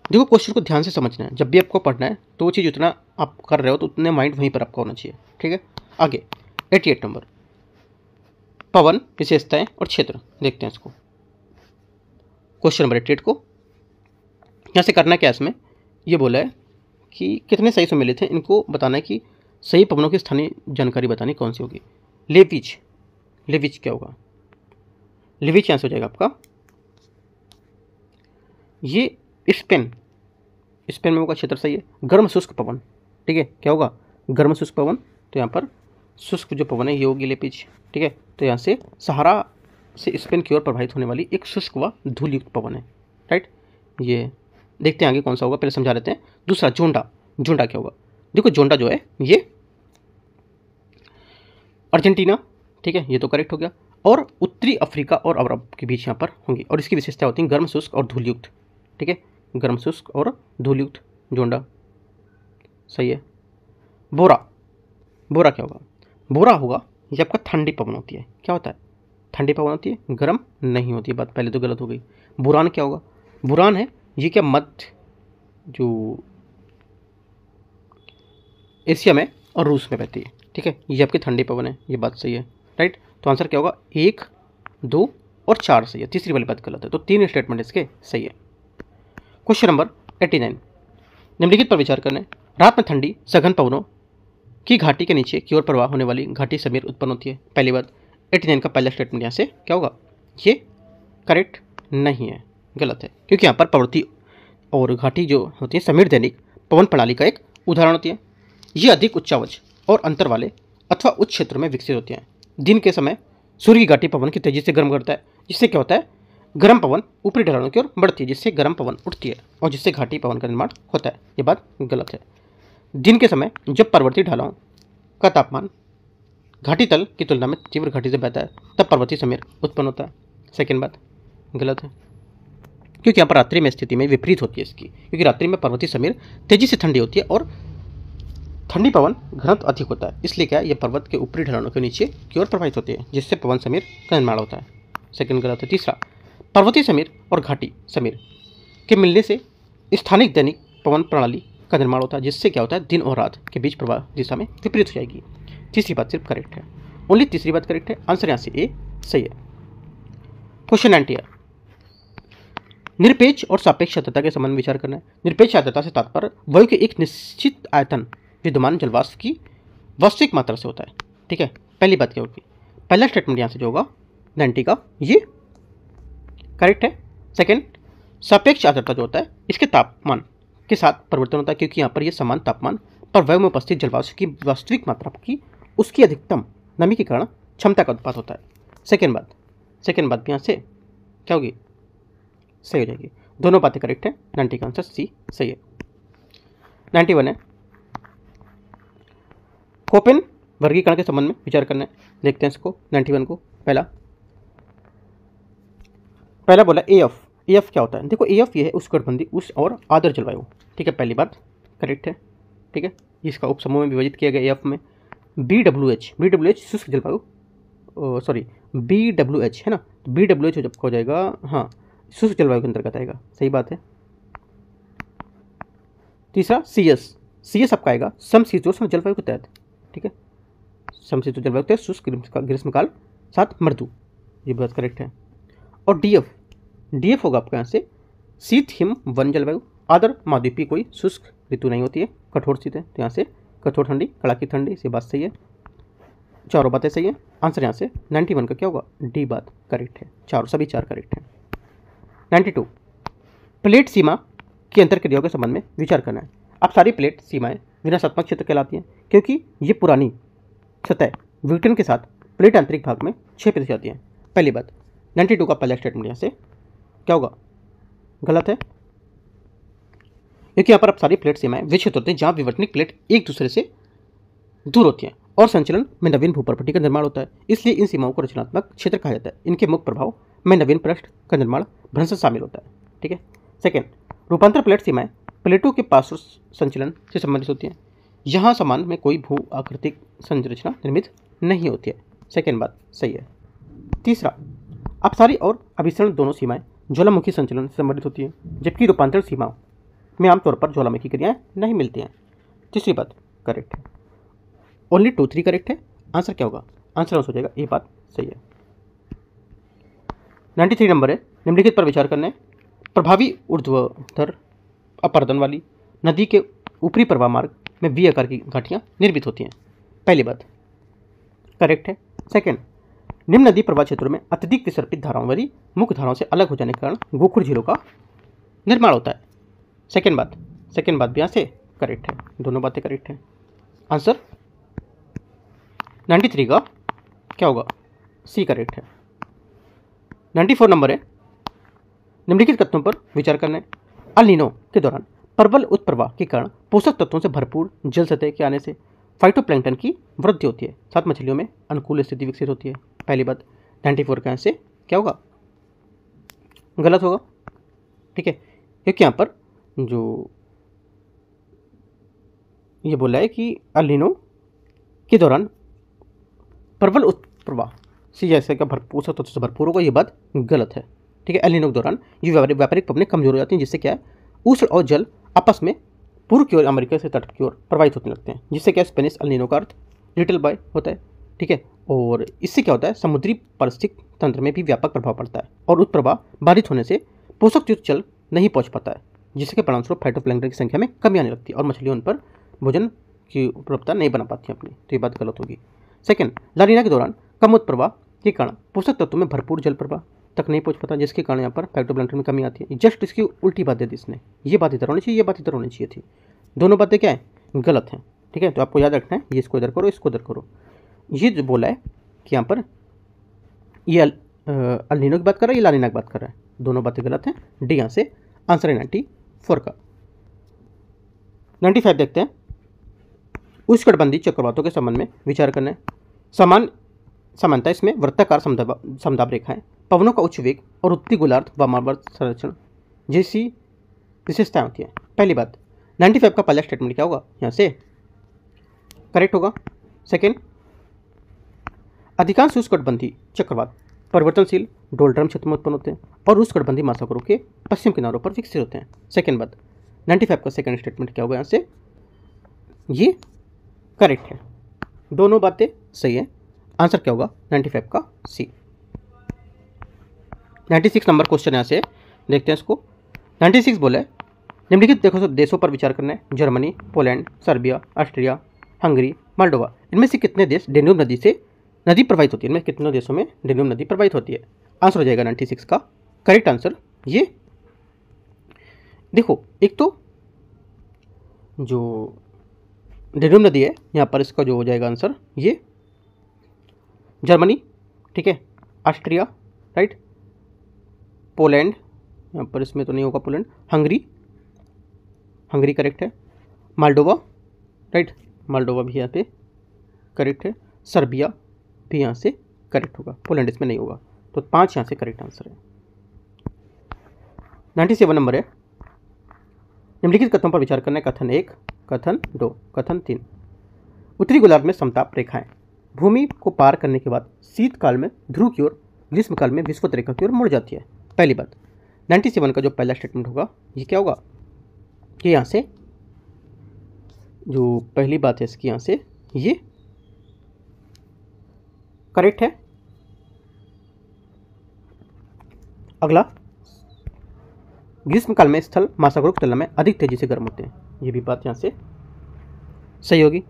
देखो, क्वेश्चन को ध्यान से समझना है। जब भी आपको पढ़ना है तो वो चीज़ उतना आप कर रहे हो तो उतने माइंड वहीं पर आपका होना चाहिए। ठीक है, आगे 88 नंबर, पवन विशेषताएं और क्षेत्र। देखते हैं इसको, क्वेश्चन नंबर 88 को। यहाँ से करना क्या है, इसमें ये बोला है कि कितने सही सम्मिलित हैं, इनको बताना है कि सही पवनों की स्थानीय जानकारी बतानी कौन सी होगी। लेविज, लेविज क्या होगा? लेविज यहाँ से हो जाएगा आपका ये स्पेन, स्पेन में होगा क्षेत्र, सही है। गर्म शुष्क पवन, ठीक है, क्या होगा? गर्म शुष्क पवन, तो यहाँ पर शुष्क जो पवन है ये होगी लेपिज। ठीक है, तो यहाँ से सहारा से स्पेन की ओर प्रभावित होने वाली एक शुष्क व धूलयुक्त पवन है, राइट। ये देखते हैं आगे कौन सा होगा, पहले समझा लेते हैं। दूसरा जोंडा, जोंडा क्या होगा? देखो, जोंडा जो है ये अर्जेंटीना, ठीक है, ये तो करेक्ट हो गया, और उत्तरी अफ्रीका और अरब के बीच यहाँ पर होंगी, और इसकी विशेषता होती है गर्म शुष्क और धूलयुक्त। ठीक है, गर्म शुष्क और धूलयुक्त जोंडा, सही है। बोरा, बोरा क्या होगा? बोरा होगा ये आपका ठंडी पवन होती है। क्या होता है? ठंडी पवन होती है, गर्म नहीं होती है। बात पहले तो गलत हो गई। बुरान क्या होगा? बुरान है ये क्या मध्य जो एशिया में और रूस में बहती है। ठीक है, ये आपकी ठंडी पवन है, ये बात सही है, राइट। तो आंसर क्या होगा, 1, 2 और 4 सही है, तीसरी वाली बात गलत है। तो 3 स्टेटमेंट इसके सही है। क्वेश्चन नंबर 89, निम्नलिखित पर विचार करने। रात में ठंडी सघन पवनों की घाटी के नीचे की ओर प्रवाह होने वाली घाटी समीर उत्पन्न होती है। पहली बात, 89 का पहला स्टेटमेंट यहाँ से क्या होगा, ये करेक्ट नहीं है, गलत है, क्योंकि यहाँ पर प्रवृत्ति और घाटी जो होती है समीर दैनिक पवन प्रणाली का एक उदाहरण होती है। ये अधिक उच्चावच और अंतर वाले अथवा उच्च क्षेत्रों में विकसित होती हैं। दिन के समय सूर्य की घाटी पवन की तेजी से गर्म करता है, जिससे क्या होता है, गर्म पवन ऊपरी ढलानों की ओर बढ़ती है, जिससे गर्म पवन उठती है और जिससे घाटी पवन का निर्माण होता है। ये बात गलत है। दिन के समय जब पर्वतीय ढलानों का तापमान घाटी तल की तुलना में तीव्र घाटी से बहता है, तब पर्वतीय समीर उत्पन्न होता है। सेकेंड बात गलत है, क्योंकि यहाँ पर रात्रि में स्थिति में विपरीत होती है इसकी, क्योंकि रात्रि में पर्वतीय समीर तेजी से ठंडी होती है और ठंडी पवन घनत्व अधिक होता है, इसलिए क्या ये पर्वत के ऊपरी ढलानों के नीचे की ओर प्रवाहित होती है, जिससे पवन समीर का निर्माण होता है। सेकंड गलत है। तीसरा, पर्वतीय समीर और घाटी समीर के मिलने से स्थानिक दैनिक पवन प्रणाली का निर्माण होता है, जिससे क्या होता है, दिन और रात के बीच प्रवाह दिशा में विपरीत हो जाएगी। तीसरी बात सिर्फ करेक्ट है, ओनली तीसरी बात करेक्ट है। आंसर यहाँ से ए सही है। क्वेश्चन 90 है, निरपेक्ष और सापेक्ष आर्द्रता के संबंध में विचार करना है। निरपेक्ष आर्द्रता से तात्पर्य वायु के एक निश्चित आयतन विद्यमान जलवाष्प की वास्तविक मात्रा से होता है। ठीक है, पहली बात क्या होगी, पहला स्टेटमेंट यहाँ से जो होगा 90 का ये करेक्ट है। सेकंड, सापेक्ष आर्द्रता जो होता है इसके तापमान के साथ परिवर्तन होता है, क्योंकि यहाँ पर ये समान तापमान पर वायु में उपस्थित जलवाष्प की वास्तविक मात्रा की उसकी अधिकतम नमी के कारण क्षमता का उत्पाद होता है। सेकेंड बात भी यहाँ से क्या होगी, सही हो जाएगी। दोनों बातें करेक्ट है, 90 का आंसर सी सही है। 91 है, कोपेन वर्गीकरण के संबंध में विचार करना है। देखते हैं इसको 91 को। पहला बोला एफ क्या होता है। देखो एफ ये है उष्णकटिबंधीय उष्ण और आर्द्र जलवायु। ठीक है, पहली बात करेक्ट है। ठीक है, इसका उपसमूह में विभाजित किया गया एफ में। BWH शुष्क जलवायु, सॉरी BWH है ना, तो BWH जब हो जाएगा, हाँ शुष्क जलवायु के अंतर्गत आएगा, सही बात है। तीसरा CS आपका आएगा समशीतोष्ण जलवायु के तहत। ठीक है, समशीतोष्ण जलवायु के तहत शुष्क ग्रीष्मकाल साथ मृदु, ये बात करेक्ट है। और DF होगा आपका यहाँ से शीत हिम वन जलवायु। आर्द्र महाद्वीपीय कोई शुष्क ऋतु नहीं होती है, कठोर शीत है, तो यहाँ से कठोर ठंडी कड़ाकी ठंडी, ये बात सही है। चारों बातें सही है। आंसर यहाँ से 91 का क्या होगा, डी बात करेक्ट है। चारों सभी चार करेक्ट है। 92, प्लेट सीमा की अंतरक्रियाओं के संबंध में विचार करना है। अब सारी प्लेट सीमाएं विनाशात्मक क्षेत्र कहलाती हैं, क्योंकि ये पुरानी सतह विघटन के साथ प्लेट आंतरिक भाग में क्षेपित जाती हैं। पहली बात 92 का पहला स्टेटमेंट यहाँ से क्या होगा, गलत है, क्योंकि यहाँ पर अब सारी प्लेट सीमाएं वे क्षेत्र होते हैं जहाँ विवर्तनिक प्लेट एक दूसरे से दूर होती हैं और संचलन में नवीन भूप्रपट्टी का निर्माण होता है, इसलिए इन सीमाओं को रचनात्मक क्षेत्र कहा जाता है। इनके मुख्य प्रभाव में नवीन पृष्ठ का निर्माण भ्रंश शामिल होता है। ठीक है। सेकेंड, रूपांतर प्लेट सीमाएं प्लेटों के पार्श्व संचलन से संबंधित होती हैं, यहाँ समान में कोई भू आकृतिक संरचना निर्मित नहीं होती है। सेकेंड बात सही है। तीसरा, अपसारी और अभिसरण दोनों सीमाएं ज्वालामुखी संचलन से संबंधित होती हैं, जबकि रूपांतरण सीमाओं में आमतौर पर ज्वालामुखी क्रियाएं नहीं मिलती हैं। तीसरी बात करेक्ट है। ओनली 2, 3 करेक्ट है। आंसर क्या होगा, आंसर हो जाएगा ये बात सही है। 93 नंबर है, निम्नलिखित पर विचार करना है। प्रभावी ऊर्ध्वाधर अपरदन वाली नदी के ऊपरी प्रवाह मार्ग में वी आकार की घाटियां निर्मित होती हैं। पहली बात करेक्ट है। सेकेंड, निम्न नदी प्रवाह क्षेत्रों में अत्यधिक विसर्पित धाराओं वाली मुख्य धाराओं से अलग हो जाने के कारण गोखुर झीलों का निर्माण होता है। सेकेंड बात भी यहाँ से करेक्ट है, दोनों बातें करेक्ट है। आंसर 93 का क्या होगा, सी करेक्ट है। 94 नंबर है, निम्नलिखित तत्वों पर विचार करना है। अल नीनो के दौरान प्रबल उत्प्रवाह के कारण पोषक तत्वों से भरपूर जल सतह के आने से फाइटोप्लैंक्टन की वृद्धि होती है, साथ मछलियों में अनुकूल स्थिति विकसित होती है। पहली बात 94 का आंसर क्या होगा, गलत होगा। ठीक है, क्योंकि यहाँ पर जो ये बोला है कि अल नीनो के दौरान प्रबल उत्प्रवाह से जैसे का पोषक तत्व से भरपूर होगा, ये बात गलत है। ठीक है, एल नीनो के दौरान ये व्यापारिक पवनें कमजोर हो जाती हैं, जिससे क्या है उष्ण और जल आपस में पूर्व की ओर अमेरिका से तट की ओर प्रवाहित होने लगते हैं, जिससे क्या स्पेनिश एल नीनो का अर्थ लिटिल बॉय होता है, ठीक है। और इससे क्या होता है, समुद्री पारिस्थितिक तंत्र में भी व्यापक प्रभाव पड़ता है और उस प्रभाव बाधित होने से पोषक युक्त जल नहीं पहुंच पाता है, जिसके परिणामस्वरूप फाइटोप्लैंक्टन की संख्या में कमी आने लगती है और मछलियां उन पर भोजन की उपलब्धता नहीं बना पाती अपनी, तो ये बात गलत होगी। सेकंड, ला नीना के दौरान कम उत्तर प्रवाह के कारण पोषक तत्वों में भरपूर जल प्रवाह तक नहीं पहुंच पाता, जिसके कारण यहाँ पर फाइटोप्लैंक्टन में कमी आती है। जस्ट इसकी उल्टी बात दे दी इसने, ये बात इधर होनी चाहिए, ये बात इधर होनी चाहिए थी। दोनों बातें क्या है, गलत हैं, ठीक है। तो आपको याद रखना है, ये इसको इधर करो, इसको इधर करो। ये जो बोला है कि यहाँ पर ये अल नीनो की बात कर रहा है, ये ला नीना की बात कर रहा है, दोनों बातें गलत हैं। डी यहाँ से आंसर है 94 का। 95 देखते हैं। उष्णकटिबंधीय चक्रवातों के संबंध में विचार करना है। समानता इसमें वृत्ताकार समदाब रेखाएं, पवनों का उच्च वेग और उत्तरी गोलार्ध वामावर्त संरक्षण जैसी विशेषताएं होती हैं। पहली बात, 95 का पहला स्टेटमेंट क्या होगा, यहाँ से करेक्ट होगा। सेकेंड, अधिकांश उष्णकटिबंधीय चक्रवात परिवर्तनशील डोलड्रम क्षेत्र में उत्पन्न होते हैं और उष्णकटिबंधीय महासागरों के पश्चिम किनारों पर विकसित होते हैं। सेकेंड बात, 95 का सेकेंड स्टेटमेंट क्या होगा, यहाँ से ये करेक्ट है, दोनों बातें सही है। आंसर क्या होगा 95 का सी। 96 नंबर क्वेश्चन यहाँ से देखते हैं इसको। 96 बोले निम्नलिखित देखो देशों पर विचार करना है, Germany, Poland, Serbia, Austria, Hungary, Moldova. इनमें से कितने देश डेन्यूब नदी से नदी प्रवाहित होती है, इनमें कितने देशों में डेन्यूब नदी प्रवाहित होती है। आंसर हो जाएगा 96 का करेक्ट आंसर। ये देखो, एक तो जो डेन्यूब नदी है यहाँ पर, इसका जो हो जाएगा आंसर ये जर्मनी, ठीक है, ऑस्ट्रिया, राइट, पोलैंड, यहाँ पर इसमें तो नहीं होगा पोलैंड, हंगरी करेक्ट है, मोल्डोवा, राइट, मोल्डोवा भी यहाँ पे करेक्ट है, सर्बिया भी यहाँ से करेक्ट होगा, पोलैंड इसमें नहीं होगा, तो 5 यहाँ से करेक्ट आंसर है। 97 नंबर है, निम्नलिखित कथनों पर विचार करना है। कथन 1, कथन 2, कथन 3। उत्तरी गोलार्ध में समताप रेखाएं भूमि को पार करने के बाद शीतकाल में ध्रुव की ओर, ग्रीष्मकाल में विषुवत रेखा की ओर मुड़ जाती है। पहली बात, 97 का जो पहला स्टेटमेंट होगा ये क्या होगा, कि यहाँ से जो पहली बात है इसकी यहाँ से ये करेक्ट है। अगला, ग्रीष्मकाल में स्थल महासागरों की तुलना में अधिक तेजी से गर्म होते हैं, ये भी बात यहाँ से सही होगी,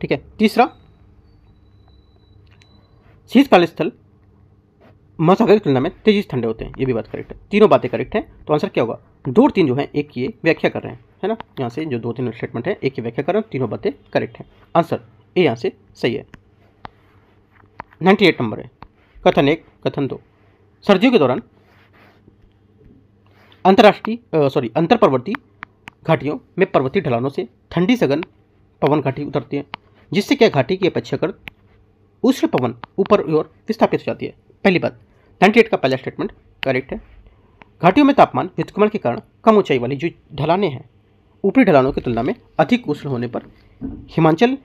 ठीक है। तीसरा, शीतकालीन स्थल महासागर की तुलना में तेजी से ठंडे होते हैं, ये भी बात करेक्ट है। तीनों बातें करेक्ट हैं, तो आंसर क्या होगा 2 और 3 जो है एक की व्याख्या कर रहे हैं, है ना। यहाँ से जो 2-3 स्टेटमेंट है एक की व्याख्या कर रहे हैं, तीनों बातें करेक्ट हैं। आंसर ए यहाँ से सही है। 98 नंबर है, कथन 1, कथन 2। सर्दियों के दौरान अंतरपर्वतीय घाटियों में पर्वतीय ढलानों से ठंडी सघन पवन घाटी उतरती है, जिससे क्या घाटी की अपेक्षाकृत उष्ण पवन ऊपर की ओर विस्थापित हो जाती है। पहली बात, 98 का पहला स्टेटमेंट करेक्ट है। घाटियों में तापमान व्युत्क्रमण के कारण कम ऊंचाई वाली जो ढलानें हैं, ऊपरी ढलानों की तुलना में अधिक उष्ण होने पर हिमाचल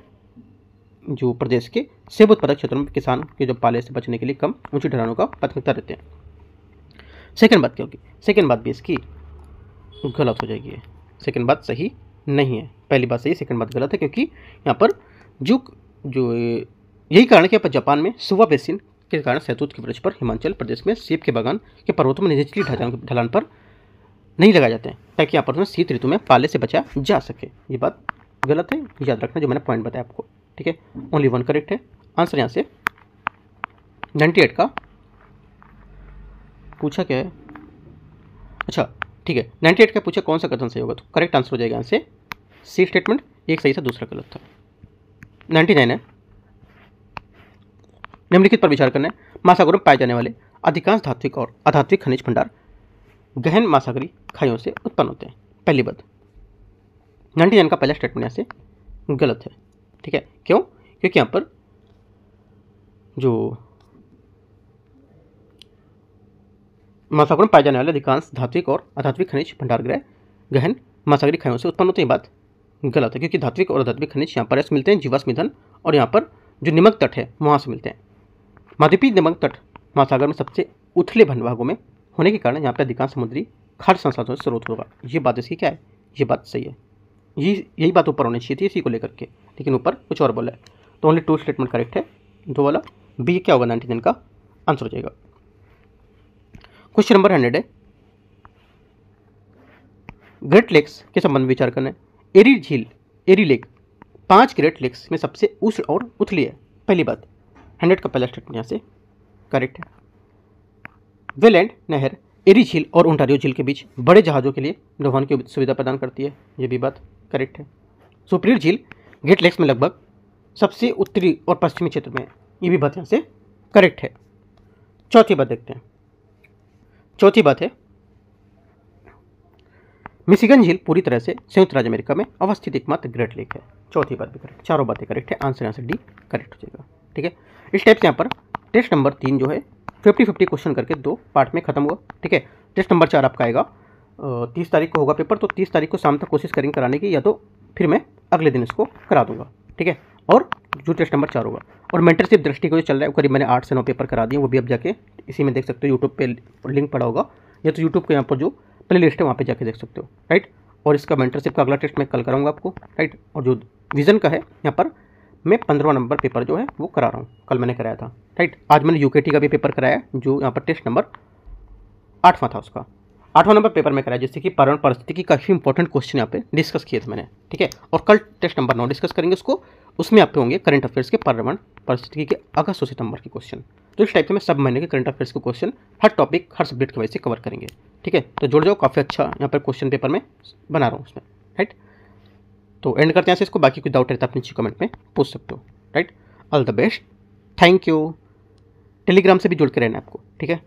जो प्रदेश के सेब उत्पादक क्षेत्रों में किसान के जो पाले से बचने के लिए कम ऊंची ढलानों का प्राथमिकता देते हैं। सेकेंड बात क्या होगी, सेकेंड बात भी इसकी गलत हो जाएगी, सेकेंड बात सही नहीं है। पहली बात सही, सेकेंड बात गलत है, क्योंकि यहाँ पर जो यही कारण है कि जापान में सुवा बेसिन के कारण शहतूत के वृक्ष पर हिमाचल प्रदेश में सेब के बागान के पर्वतों में निचली ढलान पर नहीं लगाए जाते हैं, ताकि यहाँ पर शीत ऋतु में पाले से बचा जा सके। ये बात गलत है, याद रखना जो मैंने पॉइंट बताया आपको, ठीक है। ओनली 1 करेक्ट है। आंसर यहाँ से 98 का पूछा क्या है, अच्छा ठीक है, 98 का पूछा कौन सा कथन सही होगा, तो करेक्ट आंसर हो जाएगा यहाँ से सी स्टेटमेंट, एक सही था दूसरा गलत था। 99 है, निम्नलिखित पर विचार करना है। महासागरों में पाए जाने वाले अधिकांश धात्विक और अधात्विक खनिज भंडार गहन महासागरीय खाइयों से उत्पन्न होते हैं। पहली बात, 99 का पहला स्टेटमेंट यहाँ से गलत है, ठीक है। क्यों, क्योंकि यहाँ पर जो महासागरों में पाए जाने वाले अधिकांश धात्विक और अधात्विक खनिज भंडार गृह गहन महासागरीय खाइयों से उत्पन्न होते हैं, बात गलत है, क्योंकि धात्विक और अधात्विक खनिज यहाँ पर ऐसे मिलते हैं जीवाश्म ईंधन, और यहाँ पर जो निमक तट है वहाँ से मिलते हैं। महाद्वीपीय निमक तट महासागर में सबसे उथले भागों में होने के कारण यहाँ पर अधिकांश समुद्री खाद्य संसाधनों से स्रोत होगा। ये बात इसकी क्या है, ये बात सही है, यही बात ऊपर होनी चाहिए थी इसी को लेकर के, लेकिन ऊपर कुछ और बोला है। तो ओनली 2 स्टेटमेंट करेक्ट है, 2 वाला बी क्या होगा 99 का आंसर हो जाएगा। क्वेश्चन नंबर 100 है, ग्रेट लेक्स के संबंध में विचार करना है। एरी झील, एरी लेक 5 ग्रेट लेक्स में सबसे उष्ण और उथली है, पहली बात। 100 का पहला स्टेटमेंट यहाँ से करेक्ट है। वेलैंड नहर एरी झील और ओंटारियो झील के बीच बड़े जहाज़ों के लिए दोहन की सुविधा प्रदान करती है, ये भी बात करेक्ट है। सुपीरियर झील ग्रेट लेक्स में लगभग सबसे उत्तरी और पश्चिमी क्षेत्र में, ये भी बात यहाँ से करेक्ट है। चौथी बात देखते हैं। चौथी बात है, मिशिगन झील पूरी तरह से संयुक्त राज्य अमेरिका में अवस्थित एकमात्र ग्रेट लेक है, चौथी बात भी करेक्ट, चारों बातें करेक्ट है, आंसर यहाँ से डी करेक्ट हो जाएगा। ठीक है, इस टाइप से यहाँ पर टेस्ट नंबर 3 जो है 50-50 क्वेश्चन करके 2 पार्ट में खत्म हुआ। ठीक है, टेस्ट नंबर 4 आपका आएगा 30 तारीख को होगा पेपर, तो 30 तारीख को शाम तक कोशिश करेंगे कराने की, या तो फिर मैं अगले दिन इसको करा दूंगा। ठीक है, और जो टेस्ट नंबर 4 होगा, और मेंटरशिप दृष्टिकोण जो चल रहा है वो करीब मैंने 8 से 9 पेपर करा दिए, वो भी अब जाके इसी में देख सकते हो, यूट्यूब पे लिंक पड़ा होगा, या तो यूट्यूब के यहाँ पर जो प्ले लिस्ट है वहाँ पे जाके देख सकते हो। राइट, और इसका मेंटरशिप का अगला टेस्ट मैं कल कराऊंगा आपको। राइट, और जो विजन का है यहाँ पर मैं 15वां नंबर पेपर जो है वो करा रहा हूँ, कल मैंने कराया था। राइट, आज मैंने यूकेटी का भी पेपर कराया जो यहाँ पर टेस्ट नंबर 8वां था, उसका 8वां नंबर पेपर में कराया, जिससे कि पर्यावरण परिस्थिति की काफ़ी इंपॉर्टेंट क्वेश्चन यहाँ पे डिस्कस किए थे मैंने। ठीक है, और कल टेस्ट नंबर 9 डिस्कस करेंगे उसको, उसमें आपके होंगे करंट अफेयर्स के पर्यावरण परिस्थिति के अगस्त और सितंबर के क्वेश्चन। तो इस टाइप से मैं सब महीने के करंट अफेयर्स के क्वेश्चन हर टॉपिक हर सब्जेक्ट की वजह से कवर करेंगे। ठीक है, तो जुड़ जाओ, काफ़ी अच्छा यहाँ पर क्वेश्चन पेपर में बना रहा हूँ उसमें। राइट, तो एंड करते हैं इसको, बाकी कोई डाउट रहता है आप नीचे कमेंट में पूछ सकते हो। Right, all the best, thank you. Telegram से भी जुड़ के रहना है आपको। ठीक है।